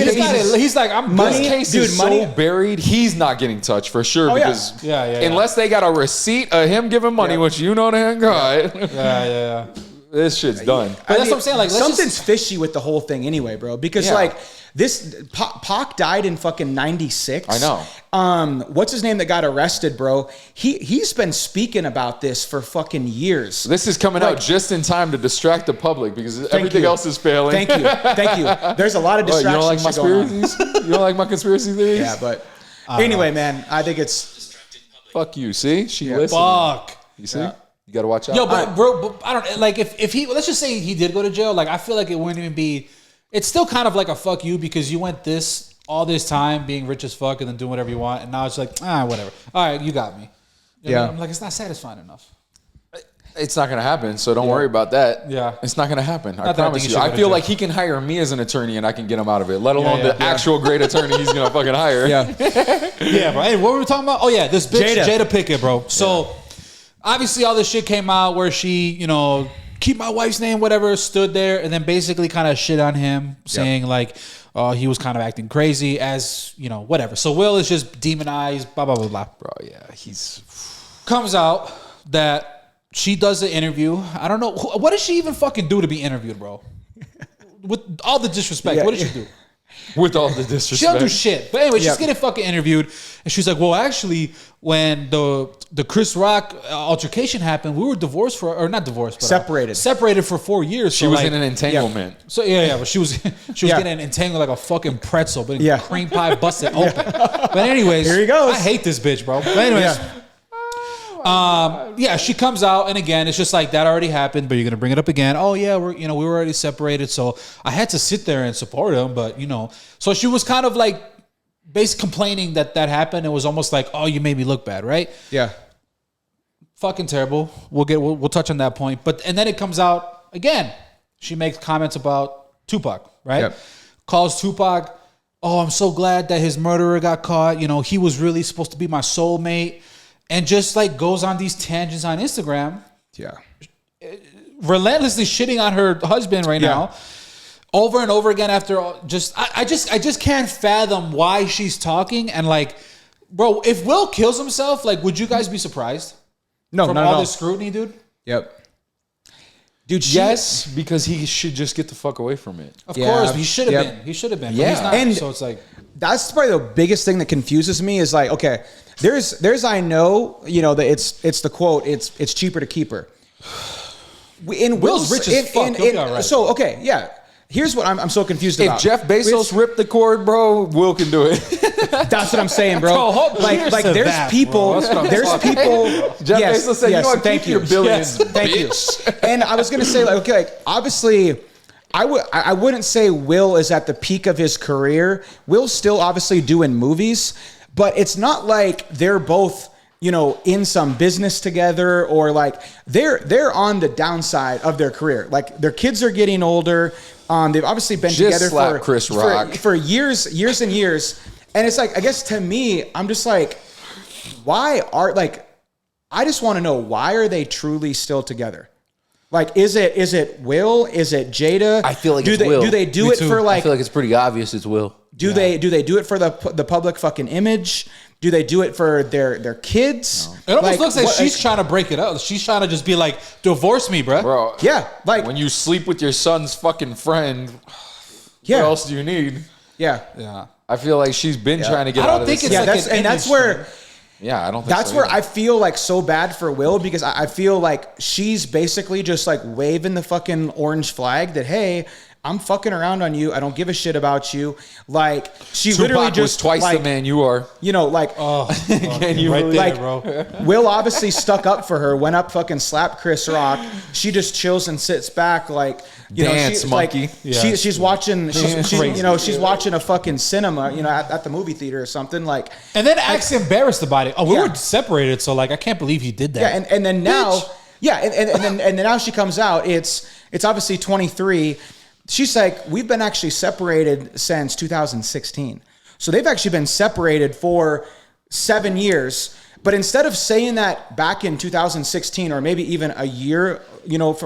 is so buried. He's not getting touched for sure because unless they got a receipt of him giving money, which you know they ain't got. Yeah. This shit's done. But that's what I'm saying. Like, something's fishy with the whole thing anyway, bro. Because like Pac died in fucking 96. I know. What's his name that got arrested, bro? He's been speaking about this for fucking years. This is coming out just in time to distract the public because everything else is failing. Thank you. There's a lot of distractions. You don't like my conspiracies? You don't like my conspiracy theories? Yeah, but anyway, man, I think it's fuck you. See, she listened. Fuck. You see, you got to watch out. Yo, but I don't like if he. Let's just say he did go to jail. Like I feel like it wouldn't even be. It's still kind of like a fuck you because you went all this time being rich as fuck and then doing whatever you want, and now it's like whatever. All right, you got me. I'm like, it's not satisfying enough. It's not going to happen, so don't worry about that. Yeah. It's not going to happen. I promise you. I feel like he can hire me as an attorney and I can get him out of it, let alone the actual great attorney he's going to fucking hire. Yeah. Yeah, bro. Hey, what were we talking about? Oh, yeah, this bitch, Jada Pinkett, bro. So, obviously, all this shit came out where she, keep my wife's name, whatever, stood there and then basically kind of shit on him, saying like, he was kind of acting crazy as, whatever. So, Will is just demonized, blah, blah, blah, blah. Bro, yeah, Comes out that she does the interview. I don't know. What does she even fucking do to be interviewed, bro? With all the disrespect. What did she do? With all the disrespect. She don't do shit. But anyway, she's getting fucking interviewed. And she's like, well, actually, when the Chris Rock altercation happened, we were divorced not divorced, but separated for 4 years. She was in an entanglement. Yeah. So but she was getting entangled like a fucking pretzel, but cream pie busted open. But anyways, here he goes. I hate this bitch, bro. But anyways. She comes out, and again, it's just like that already happened, but you're gonna bring it up again. Oh yeah, we were already separated, so I had to sit there and support him, but so she was kind of like basically complaining that happened. It was almost like, oh, you made me look bad, right? Yeah. Fucking terrible. We'll touch on that point, and then it comes out again. She makes comments about Tupac, right? Yep. Calls Tupac, oh, I'm so glad that his murderer got caught. He was really supposed to be my soulmate. And just like goes on these tangents on Instagram. Yeah. Relentlessly shitting on her husband right now. Over and over again after I just can't fathom why she's talking. And like, bro, if Will kills himself, like, would you guys be surprised? No, from all this scrutiny, dude? Yep. Dude, yes, because he should just get the fuck away from it. Of course, he should have been. He should have been. Yeah. But he's not, and so it's like, that's probably the biggest thing that confuses me is like, okay, there's I know, that it's the quote, it's cheaper to keep her. Will's rich as fuck. Right. So, okay, yeah. Here's what I'm so confused about. If Jeff Bezos ripped the cord, bro, Will can do it. That's what I'm saying, bro. Like there's people. Jeff Bezos said, thank you. Your billions, thank you. And I was gonna say, obviously, I wouldn't say Will is at the peak of his career. Will's still obviously doing movies, but it's not like they're both, in some business together, or like they're on the downside of their career. Like their kids are getting older. They've obviously been together for Chris Rock for years and years. And it's like, I guess to me, I'm just like, I just want to know, why are they truly still together? Like, is it Will? Is it Jada? I feel like it's Will. Do they do it for like? I feel like it's pretty obvious it's Will. Do they do it for the public fucking image? Do they do it for their kids? No. It almost looks like she's trying to break it up. She's trying to just be like, divorce me, bro. Yeah, like when you sleep with your son's fucking friend. Yeah. What else do you need? Yeah. I feel like she's been trying to get out of this. I don't think it's that's where. Yeah, I don't think that's so where either. I feel like so bad for Will, because I feel like she's basically just like waving the fucking orange flag that, hey, I'm fucking around on you. I don't give a shit about you. Like, she Tupac literally just was twice the man you are. Can you right there, bro? Will obviously stuck up for her, went up fucking slapped Chris Rock. She just chills and sits back like, Dance, monkey. Like, she's watching she's watching a fucking cinema, at the movie theater or something, like, and then acts embarrassed about it. Oh, we were separated, so like I can't believe he did that. Yeah, and then now and then now she comes out, it's obviously 23. She's like, we've been actually separated since 2016. So they've actually been separated for 7 years. But instead of saying that back in 2016, or maybe even a year,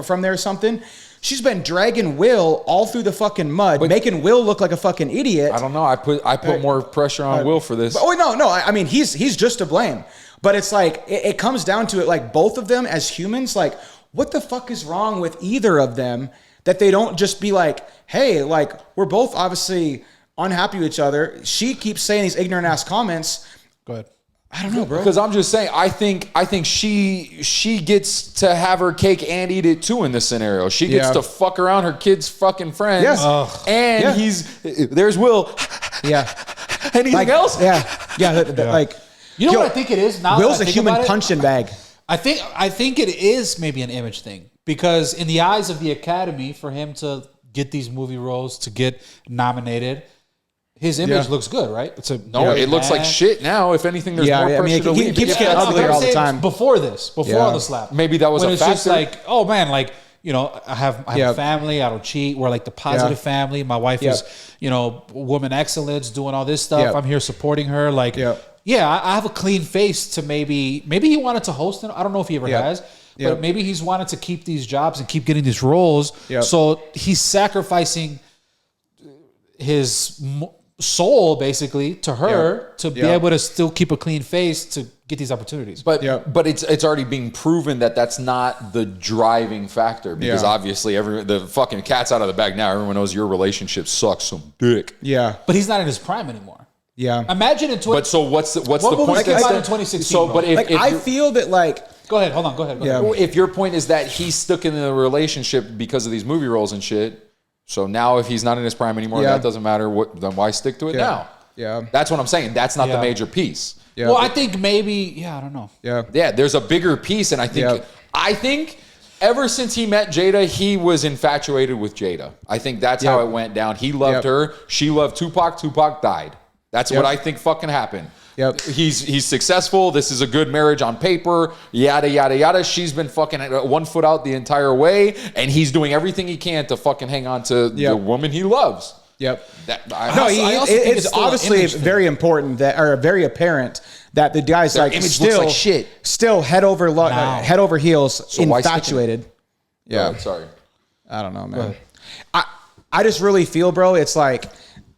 from there or something, she's been dragging Will all through the fucking mud, making Will look like a fucking idiot. I don't know. I put more pressure on Will for this. No. I mean, he's just to blame. But it's like, it comes down to it, like, both of them as humans, like, what the fuck is wrong with either of them that they don't just be like, hey, like, we're both obviously unhappy with each other. She keeps saying these ignorant ass comments. Go ahead. I don't know, bro. Because I'm just saying, I think she gets to have her cake and eat it too in this scenario. She gets to fuck around her kids' fucking friends. Yes. And there's Will. Yeah. Anything else? Yeah. Like, you know what I think it is now? Will's a human punching bag. I think it is maybe an image thing, because in the eyes of the Academy, for him to get these movie roles, to get nominated, his image looks good, right? It looks like shit now. If anything, there's more pressure to leave. He keeps getting uglier all the time. Before all the slap. Maybe that was when a it's factor. just like, oh man, like, you know, I have a family, I don't cheat. We're like the positive family. My wife is, you know, woman excellence, doing all this stuff. I'm here supporting her. Like, I have a clean face to maybe he wanted to host it. I don't know if he ever has. But maybe he's wanted to keep these jobs and keep getting these roles. So he's sacrificing his soul basically to her to be able to still keep a clean face to get these opportunities. But it's already being proven that that's not the driving factor, because obviously the fucking cat's out of the bag now. Everyone knows your relationship sucks some dick. Yeah. But he's not in his prime anymore. Yeah. Imagine in But so what's the point? Came out in 2016. So, but if I feel that like. Go ahead. Hold on. Go ahead. If your point is that he's stuck in the relationship because of these movie roles and shit, so now if he's not in his prime anymore, that doesn't matter. Then why stick to it now? Yeah. That's what I'm saying. That's not the major piece. Yeah. Well, I think maybe, I don't know. Yeah. There's a bigger piece, and I think ever since he met Jada, he was infatuated with Jada. I think that's how it went down. He loved her. She loved Tupac. Tupac died. That's what I think fucking happened. Yep. He's successful. This is a good marriage on paper. Yada yada yada. She's been fucking 1 foot out the entire way, and he's doing everything he can to fucking hang on to the woman he loves. Yep. It's obviously very important or very apparent that the guy's Their like image still looks like shit. Still head over heels infatuated. Yeah. Sorry. I don't know, man. I just really feel, bro, it's like,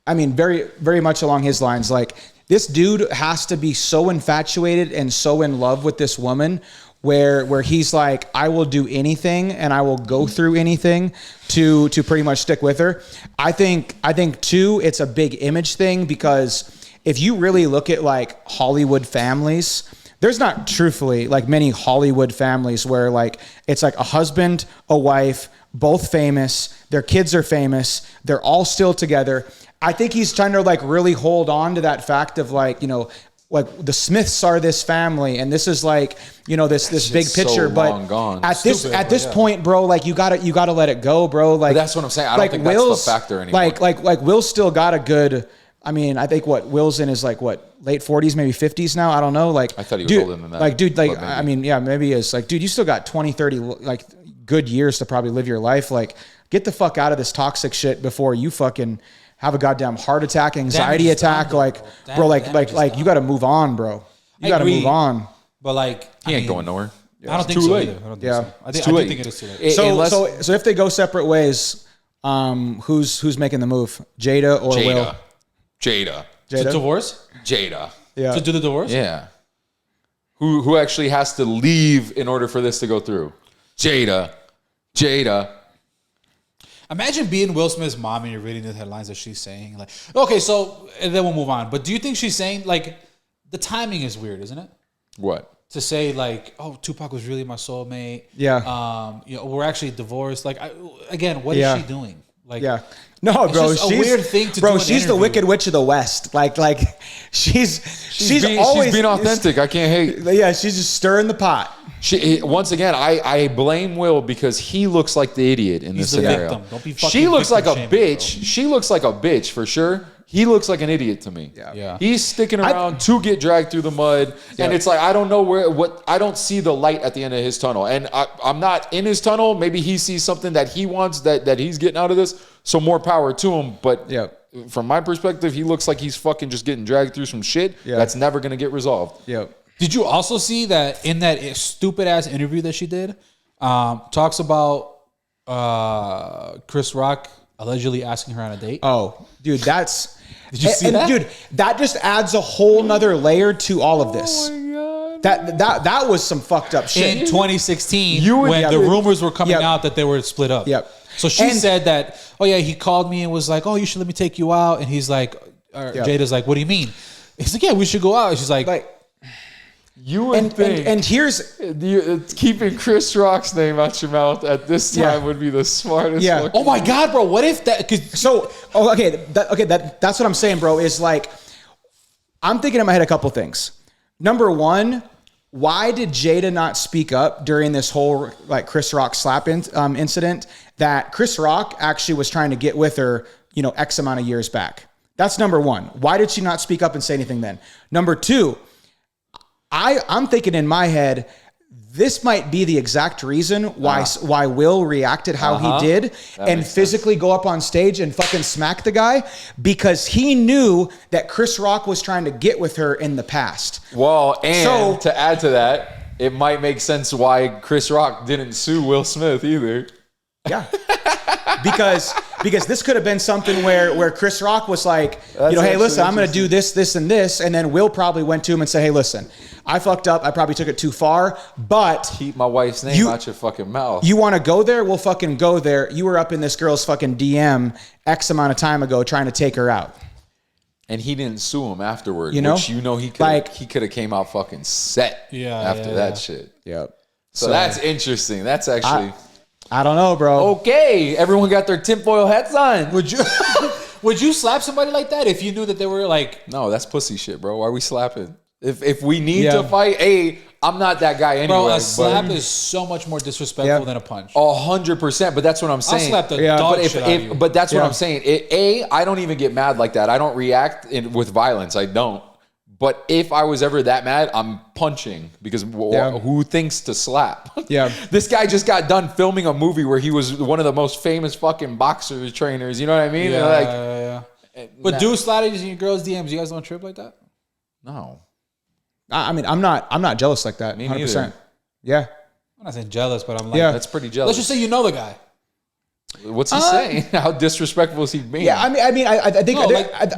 I mean, very, very much along his lines, like, this dude has to be so infatuated and so in love with this woman where he's like, I will do anything and I will go through anything to pretty much stick with her. I think too, it's a big image thing, because if you really look at like Hollywood families, there's not truthfully like many Hollywood families where like it's like a husband, a wife, both famous, their kids are famous, they're all still together. I think he's trying to like really hold on to that fact of like, you know, like the Smiths are this family and this is like, you know, this big picture. So but long gone. at this point, bro, like you gotta let it go, bro. Like, but that's what I'm saying. I don't think that's the factor anymore. Like Will's still got a good, I mean, I think Will's in his like late 40s, maybe 50s now. I don't know. Like, I thought he was older than that. Like, dude, like, I mean, yeah, maybe he is. Like, dude, you still got 20, 30 like good years to probably live your life. Like, get the fuck out of this toxic shit before you fucking have a goddamn heart attack, anxiety attack. Done, like, bro, like you got to move on, bro. You got to move on. But like, he ain't going nowhere. I don't think so either. I don't think so. I do think it is too late. So if they go separate ways, who's making the move? Jada or Will? Jada. To divorce? Jada. Yeah. To do the divorce? Yeah. Who actually has to leave in order for this to go through? Jada. Imagine being Will Smith's mom and you're reading the headlines that she's saying. Like, okay, so, and then we'll move on. But do you think she's saying, like, the timing is weird, isn't it? What? To say, like, oh, Tupac was really my soulmate. Yeah. You know, we're actually divorced. Like, again, what is she doing? Like, yeah. No, bro, she's a weird thing to do. Bro, she's the Wicked Witch of the West. Like she's always being authentic. I can't hate. Yeah, she's just stirring the pot. Once again, I blame Will because he looks like the idiot in this scenario. Victim. Don't be fucking she looks like a shaming, bitch. bro. She looks like a bitch for sure. He looks like an idiot to me. Yeah. He's sticking around to get dragged through the mud. And it's like, I don't know I don't see the light at the end of his tunnel. And I'm not in his tunnel. Maybe he sees something that he wants that he's getting out of this. So more power to him. But from my perspective, he looks like he's fucking just getting dragged through some shit that's never going to get resolved. Yep. Did you also see that in that stupid ass interview that she did, talks about Chris Rock allegedly asking her on a date? Oh, dude, Did you see that? Dude, that just adds a whole nother layer to all of this. Oh my God. That was some fucked up shit. In 2016, when the rumors were coming out that they were split up. Yep. So she said that, oh yeah, he called me and was like, oh, you should let me take you out. And he's like, Jada's like, what do you mean? He's like, yeah, we should go out. And she's like you would think, and here's keeping Chris Rock's name out your mouth at this time would be the smartest. Yeah. Oh my God, bro. What if that? That's what I'm saying, bro. Is like, I'm thinking in my head a couple things. Number one, why did Jada not speak up during this whole like Chris Rock slap incident? That Chris Rock actually was trying to get with her, X amount of years back. That's number one. Why did she not speak up and say anything then? Number two, I'm thinking in my head, this might be the exact reason why Will reacted how he did and physically go up on stage and fucking smack the guy, because he knew that Chris Rock was trying to get with her in the past. Well, and to add to that, it might make sense why Chris Rock didn't sue Will Smith either. Yeah. Because this could have been something where Chris Rock was like, hey, listen, I'm going to do this, this, and this. And then Will probably went to him and said, hey, listen, I fucked up. I probably took it too far, but keep my wife's name out your fucking mouth. You want to go there? We'll fucking go there. You were up in this girl's fucking DM X amount of time ago trying to take her out. And he didn't sue him afterward, which he could have came out fucking set after that shit. Yep. So that's interesting. That's actually... I don't know, bro. Okay, everyone got their tinfoil hats on. Would you slap somebody like that if you knew that they were like... No, that's pussy shit, bro. Why are we slapping? If we need to fight, I'm not that guy anyway. Bro, a slap is so much more disrespectful than a punch. 100%, but that's what I'm saying. I'll slap the dog shit out of you. But that's what I'm saying. I don't even get mad like that. I don't react with violence. I don't. But if I was ever that mad, I'm punching, because who thinks to slap? Yeah. This guy just got done filming a movie where he was one of the most famous fucking boxer trainers. You know what I mean? Yeah. But do sliders in your girls' DMs. You guys don't trip like that? No. I mean, I'm not jealous like that. Me 100%. neither. Yeah. I'm not saying jealous, but I'm like, that's pretty jealous. Let's just say you know the guy. What's he saying? How disrespectful is he being? Yeah, I mean, I think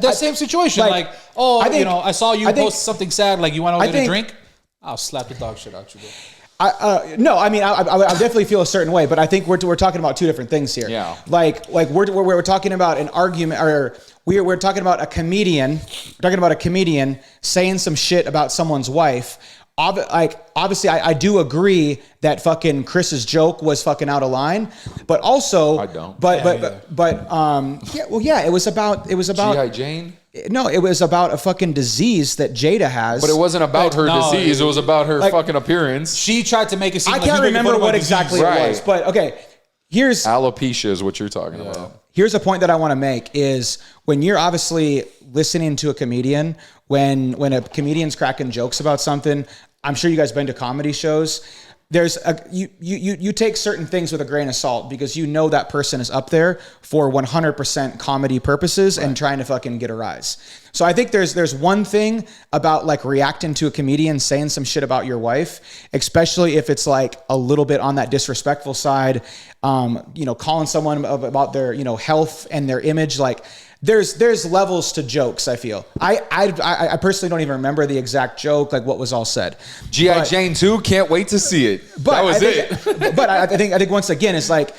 the same situation. I saw you post something sad. Like, you want to get a drink? I'll slap the dog shit out you, bro. No, I mean, I definitely feel a certain way, but I think we're talking about two different things here. Yeah. Like we're talking about an argument, or we're talking about a comedian. We're talking about a comedian saying some shit about someone's wife. Obviously, I do agree that fucking Chris's joke was fucking out of line, but also I don't. It was about G.I. Jane. No, it was about a fucking disease that Jada has. But it wasn't about her disease. It was about her fucking appearance. She tried to make it seem I can't remember what exactly it was, but okay. Here's alopecia is what you're talking about. Here's a point that I want to make is when you're obviously listening to a comedian, when a comedian's cracking jokes about something, I'm sure you guys been to comedy shows. There's you take certain things with a grain of salt, because you know that person is up there for 100% comedy purposes and trying to fucking get a rise. So I think there's one thing about like reacting to a comedian saying some shit about your wife, especially if it's like a little bit on that disrespectful side, calling someone about their, health and their image. Like there's levels to jokes, I feel. I personally don't even remember the exact joke, like what was all said. G.I. Jane 2, can't wait to see it. That was it. But I think once again, it's like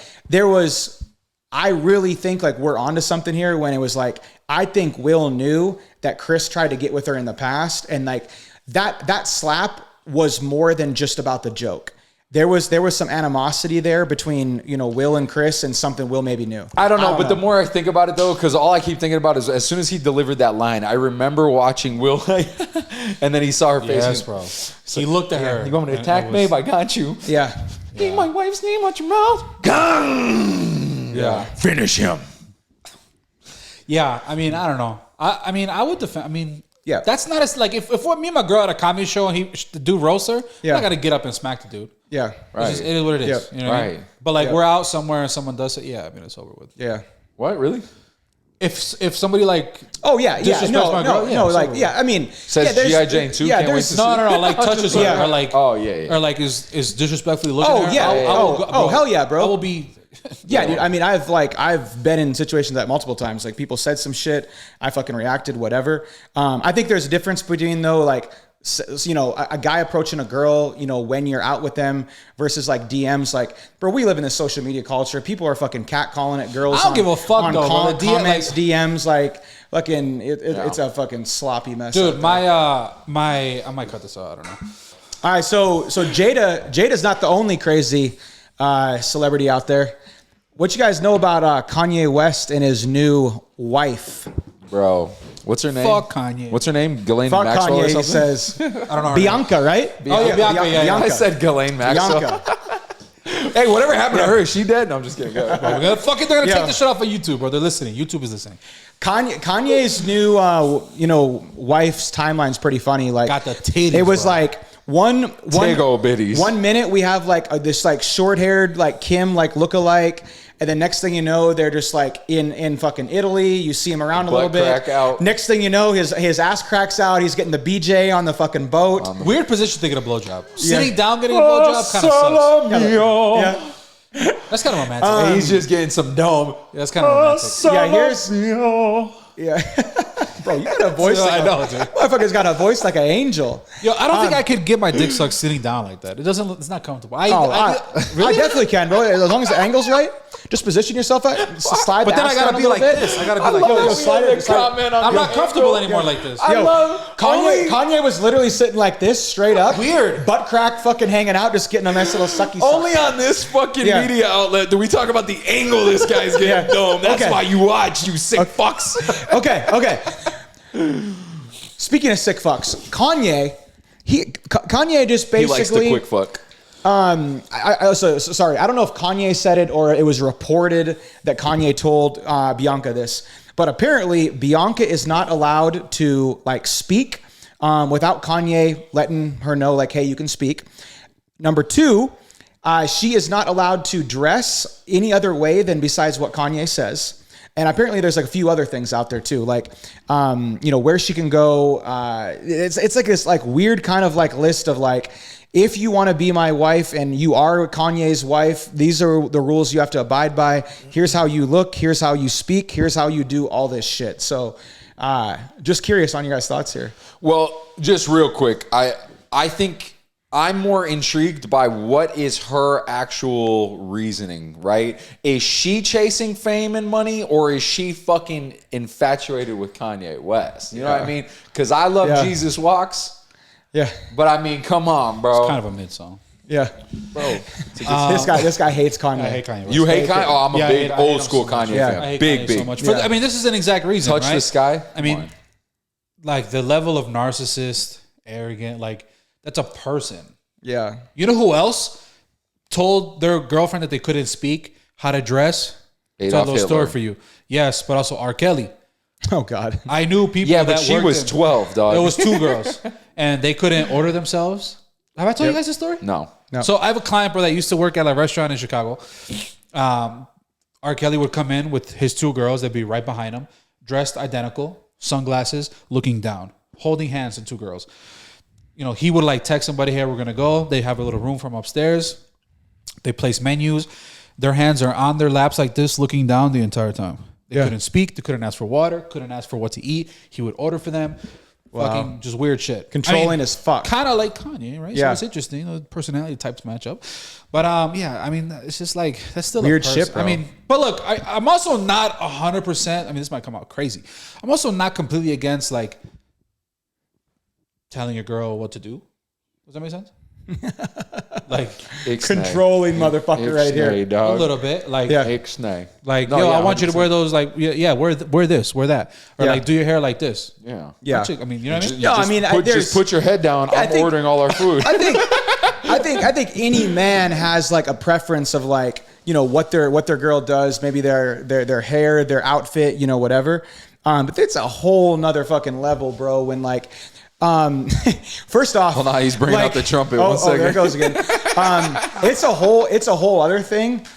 I really think like we're onto something here when it was like, I think Will knew that Chris tried to get with her in the past, and like that slap was more than just about the joke. There was some animosity there between, Will and Chris, and something Will maybe knew. I don't know, but the more I think about it, though, because all I keep thinking about is as soon as he delivered that line, I remember watching Will, and then he saw her face. Yes, bro. So he looked at her. You want me to attack, babe? I got you. Yeah. Get my wife's name out your mouth. Gun. Yeah. Finish him. Yeah, I mean, I don't know. I would defend. I mean, yeah, that's not as like if me and my girl at a comedy show and the dude roasts her, I'm not gonna get up and smack the dude. Yeah, right. It is what it is. Yeah. You know what I mean? But like we're out somewhere and someone does it, it's over with. Yeah. What, really? If somebody like no, I mean, says G.I. Jane 2. Yeah, there's no, like touches her or like or like is disrespectfully looking at her. Hell yeah, bro. I will be. Yeah, dude. I mean, I've been in situations that multiple times. Like people said some shit, I fucking reacted, whatever. I think there's a difference between though, like you know, a guy approaching a girl, you know, when you're out with them versus like DMs. Like, bro, we live in this social media culture. People are fucking catcalling at girls. I don't give a fuck though. Comments, DMs, like fucking, it's a fucking sloppy mess. Dude, I might cut this out. I don't know. All right, so Jada's not the only crazy celebrity out there. What you guys know about Kanye West and his new wife? Bro, what's her name? Fuck Kanye. What's her name? Ghislaine Fuck Maxwell Kanye, or he something? says. I don't know. Bianca, right? Oh yeah, Bianca. Yeah. I said Ghislaine Maxwell. Bianca. Hey, whatever happened to her? Is she dead? No, I'm just kidding. Go ahead. They're gonna take the shit off of YouTube, bro. They're listening. YouTube is listening. Kanye's new, wife's timeline's pretty funny. Like, got the titties. It was bro. like one bitties. 1 minute we have like this like short-haired like Kim like lookalike, and then next thing you know they're just like in fucking Italy. You see him around a little bit. Crack out. Next thing you know, his ass cracks out. He's getting the BJ on the fucking boat. Weird position to get a blowjob. Sitting down getting a blowjob kind of sucks. Yeah. That's kind of romantic. He's just getting some dome. Yeah, that's kind of romantic. Bro, you got a voice. I know, dude. Motherfucker's got a voice like an angel. Yo, I don't think I could get my dick sucked sitting down like that. It's not comfortable. I definitely can, bro. As long as the angle's right, just position yourself out, slide. But then I gotta be like this. I gotta be like this. I'm not comfortable anymore like this. Kanye was literally sitting like this, straight up. Weird. Butt crack fucking hanging out, just getting a nice little sucky. Only on this fucking media outlet do we talk about the angle this guy's getting dome. That's why you watch, you sick fucks. Okay. Speaking of sick fucks, Kanye just basically... He likes the quick fuck. Sorry, I don't know if Kanye said it or it was reported that Kanye told Bianca this, but apparently Bianca is not allowed to like speak without Kanye letting her know like, hey, you can speak. Number two, she is not allowed to dress any other way than besides what Kanye says. And apparently there's like a few other things out there too, like, where she can go. It's like this like weird kind of like list of like, if you want to be my wife and you are Kanye's wife, these are the rules you have to abide by. Here's how you look. Here's how you speak. Here's how you do all this shit. So just curious on your guys' thoughts here. Well, just real quick, I think I'm more intrigued by what is her actual reasoning, right? Is she chasing fame and money, or is she fucking infatuated with Kanye West? You know what I mean? Because I love Jesus Walks. Yeah. But I mean, come on, bro. It's kind of a mid song. Yeah. Bro. This guy hates Kanye. I hate Kanye West. You hate Kanye? Oh, I'm a big old school Kanye fan. I hate big, Kanye big. so much. I mean, this is an exact reason, Touch right? the sky? I mean, like the level of narcissist, arrogant, like that's a person. Yeah. You know who else told their girlfriend that they couldn't speak, how to dress? Tell a little story for you. Yes, but also R. Kelly. Oh, God. I knew people that that she was 12, dog. It was two girls, and they couldn't order themselves. Have I told you guys this story? No. So I have a client, bro, that used to work at a restaurant in Chicago. R. Kelly would come in with his two girls. They'd be right behind him, dressed identical, sunglasses, looking down, holding hands, and two girls. He would like text somebody, hey, we're going to go. They have a little room from upstairs. They place menus. Their hands are on their laps like this, looking down the entire time. They couldn't speak. They couldn't ask for water. Couldn't ask for what to eat. He would order for them. Wow. Fucking just weird shit. Controlling as fuck. Kind of like Kanye, right? Yeah. So it's interesting. The personality types match up. But it's just like, that's still weird a person. shit, bro. But look, I'm also not 100%. This might come out crazy. I'm also not completely against like telling a girl what to do. Does that make sense? Like controlling motherfucker right here. A Dog. little bit. Like, like I want you to wear those, like, wear this, wear that. Or like, do your hair like this. Yeah. You know what I mean? Just put your head down. I'm ordering all our food. I think any man has like a preference of like, what their girl does, maybe their hair, their outfit, whatever. But it's a whole nother fucking level, bro, when like, first off, hold on, he's bringing out the trumpet. 1 second. There it goes again. It's a whole other thing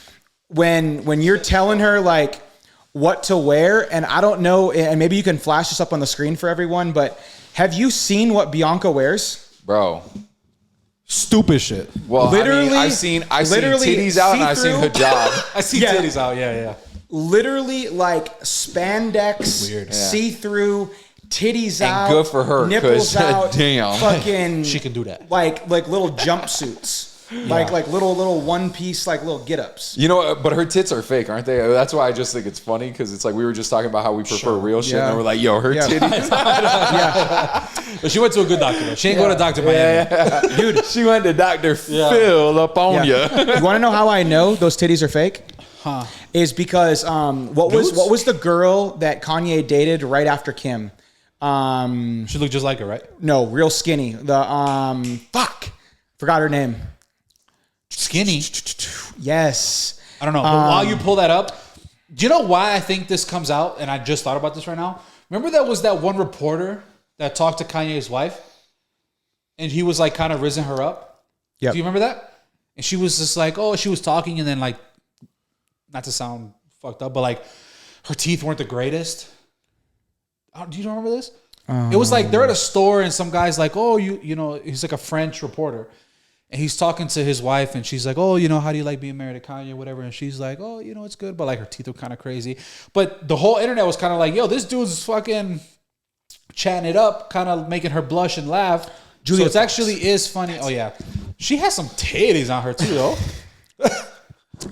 when you're telling her like what to wear, and I don't know, and maybe you can flash this up on the screen for everyone, but have you seen what Bianca wears? Bro. Stupid shit. Well, literally, I've seen titties out and I've seen hijab. I see titties out, yeah. Literally like spandex, weird, see-through, titties and out, good for her, nipples out, damn, fucking, she can do that. Like little jumpsuits. Like little one piece, like little get ups. You know, but her tits are fake, aren't they? That's why I just think it's funny because it's like we were just talking about how we prefer real shit, and we're like, yo, her titties. But she went to a good doctor. Though. She ain't going to Dr. Miami. Dude, she went to Dr. Phil up on you. You want to know how I know those titties are fake? Huh? Is because what was the girl that Kanye dated right after Kim? She looked just like her, right? No, real skinny. The forgot her name. Skinny. Yes. I don't know. But while you pull that up, do you know why I think this comes out? And I just thought about this right now. Remember that was that one reporter that talked to Kanye's wife? And he was like kind of risen her up? Yeah. Do you remember that? And she was just like, oh, she was talking and then like, not to sound fucked up, but like her teeth weren't the greatest. Oh, do you remember this? It was like they're at a store and some guy's like, oh, you know, he's like a French reporter. And he's talking to his wife and she's like, oh, you know, how do you like being married to Kanye or whatever? And she's like, oh, you know, it's good. But like her teeth were kind of crazy. But the whole internet was kind of like, yo, this dude's fucking chatting it up, kind of making her blush and laugh. So it actually is funny. Oh, yeah. She has some titties on her too, though.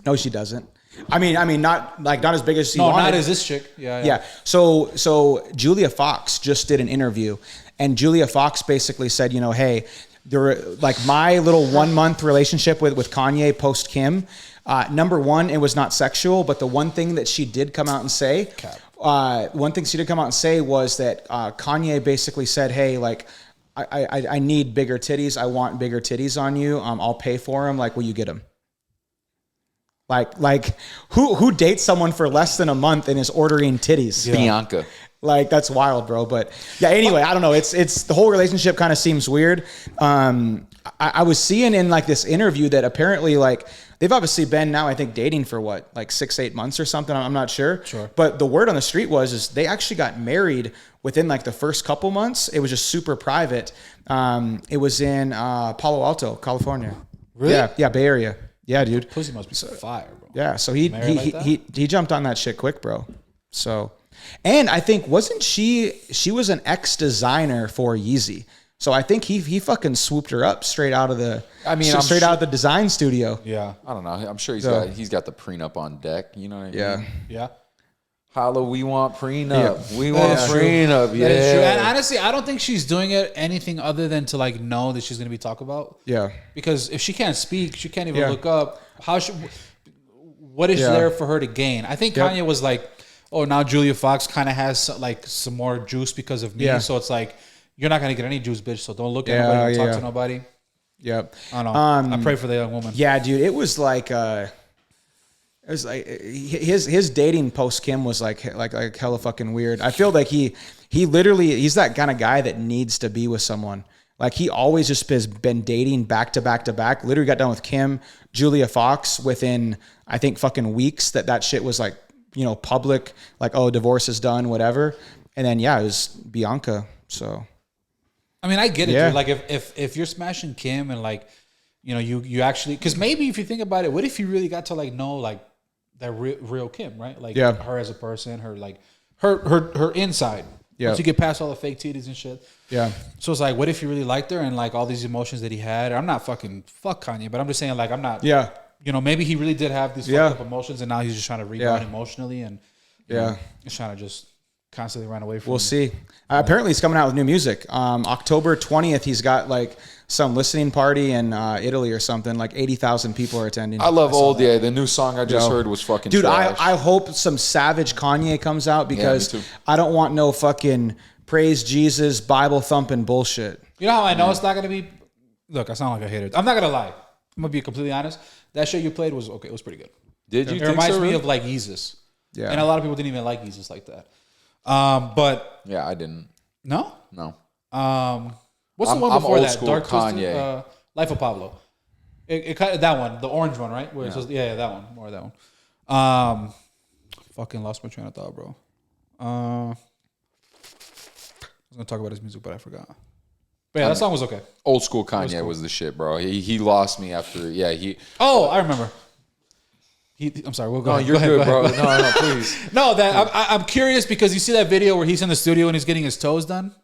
No, she doesn't. I mean, not as big as she wanted. No, not as this chick. Yeah. So Julia Fox just did an interview, and Julia Fox basically said, you know, hey, like my little 1 month relationship with Kanye post Kim. Number one, it was not sexual, but the one thing that she did come out and say, was that Kanye basically said, hey, like I need bigger titties. I want bigger titties on you. I'll pay for them. Like, will you get them? Like who dates someone for less than a month and is ordering titties? Yeah. Bianca. Like, that's wild, bro. But yeah, anyway, I don't know. It's the whole relationship kind of seems weird. I was seeing in like this interview that apparently like they've obviously been now, I think, dating for what, like 6-8 months or something. I'm not sure. But the word on the street is they actually got married within like the first couple months. It was just super private. It was in Palo Alto, California. Really? Yeah, Bay Area. Yeah, dude. Pussy must be fire, bro. Yeah, so he jumped on that shit quick, bro. So, and I think wasn't she was an ex-designer for Yeezy. So I think he fucking swooped her up straight out of the out of the design studio. Yeah. I don't know. I'm sure he's got the prenup on deck. You know what I mean? Yeah. Holla, we want prenup. Yeah. We want prenup. Yeah. That is true. And honestly, I don't think she's doing it anything other than to like know that she's going to be talked about. Yeah. Because if she can't speak, she can't even look up. What is there for her to gain? I think Kanye was like, oh, now Julia Fox kind of has like some more juice because of me. Yeah. So it's like, you're not going to get any juice, bitch. So don't look at nobody, don't talk to nobody. Yep. I don't know. I pray for the young woman. Yeah, dude. It was like his dating post Kim was like hella fucking weird. I feel like he's that kind of guy that needs to be with someone. Like he always just has been dating back to back to back. Literally got done with Kim, Julia Fox within I think fucking weeks that shit was like, you know, public, like, oh, divorce is done, whatever. And then it was Bianca. So I mean, I get it, dude. Like if you're smashing Kim and like, you know, you actually, because maybe if you think about it, what if you really got to like know like that real Kim, right? Like her as a person, her like her inside. Yeah. Once you get past all the fake titties and shit. Yeah. So it's like, what if you really liked her and like all these emotions that he had? I'm not fucking fuck Kanye, but I'm just saying like I'm not. Yeah. You know, maybe he really did have these fucked up emotions, and now he's just trying to rebound emotionally, and he's trying to just constantly run away from. We'll see. Apparently, he's coming out with new music. October 20th, he's got like some listening party in Italy or something. Like 80,000 people are attending. I love Old. Yeah, the new song I just heard was fucking. Dude, trash. I hope some savage Kanye comes out because I don't want no fucking praise Jesus Bible thumping bullshit. You know how I know it's not gonna be. Look, I sound like a hater. I'm not gonna lie. I'm gonna be completely honest. That shit you played was okay. It was pretty good. Did you? It reminds me of like Yeezus. Yeah. And a lot of people didn't even like Yeezus like that. But yeah, I didn't. No. What's the one before that? School Dark Kanye. Twisted, Life of Pablo. It kind of that one, the orange one, right? Where it says, that one, more of that one. Fucking lost my train of thought, bro. I was gonna talk about his music, but I forgot. But yeah, that song was okay. Old school Kanye was the shit, bro. He lost me after. Yeah, he. Oh, I remember. I'm sorry. We'll go. No, ahead. you're Go ahead, good, bro. Go ahead. No, please. No, that I'm curious because you see that video where he's in the studio and he's getting his toes done.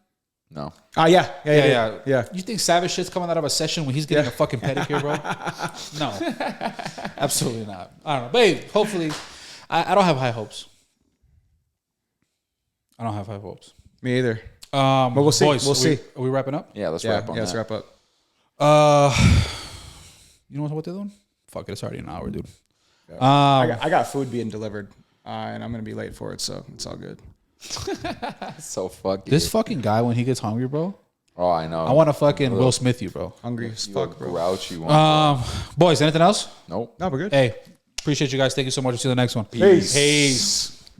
No. Yeah. You think savage shit's coming out of a session when he's getting a fucking pedicure, bro? No, absolutely not. I don't know, babe. Hopefully, I don't have high hopes. I don't have high hopes. Me either. But we'll see. Boys, we'll see. Are we wrapping up? Yeah, let's wrap on that. Let's wrap up. You know what they're doing? Fuck it, it's already an hour, dude. I got food being delivered, and I'm gonna be late for it, so it's all good. So fucking. This fucking guy when he gets hungry, bro. Oh, I know. I want to fucking Will Smith you, bro. Hungry as fuck, bro. Grouchy one. Boys, anything else? Nope. No, we're good. Hey, appreciate you guys. Thank you so much. See you the next one. Peace. Peace.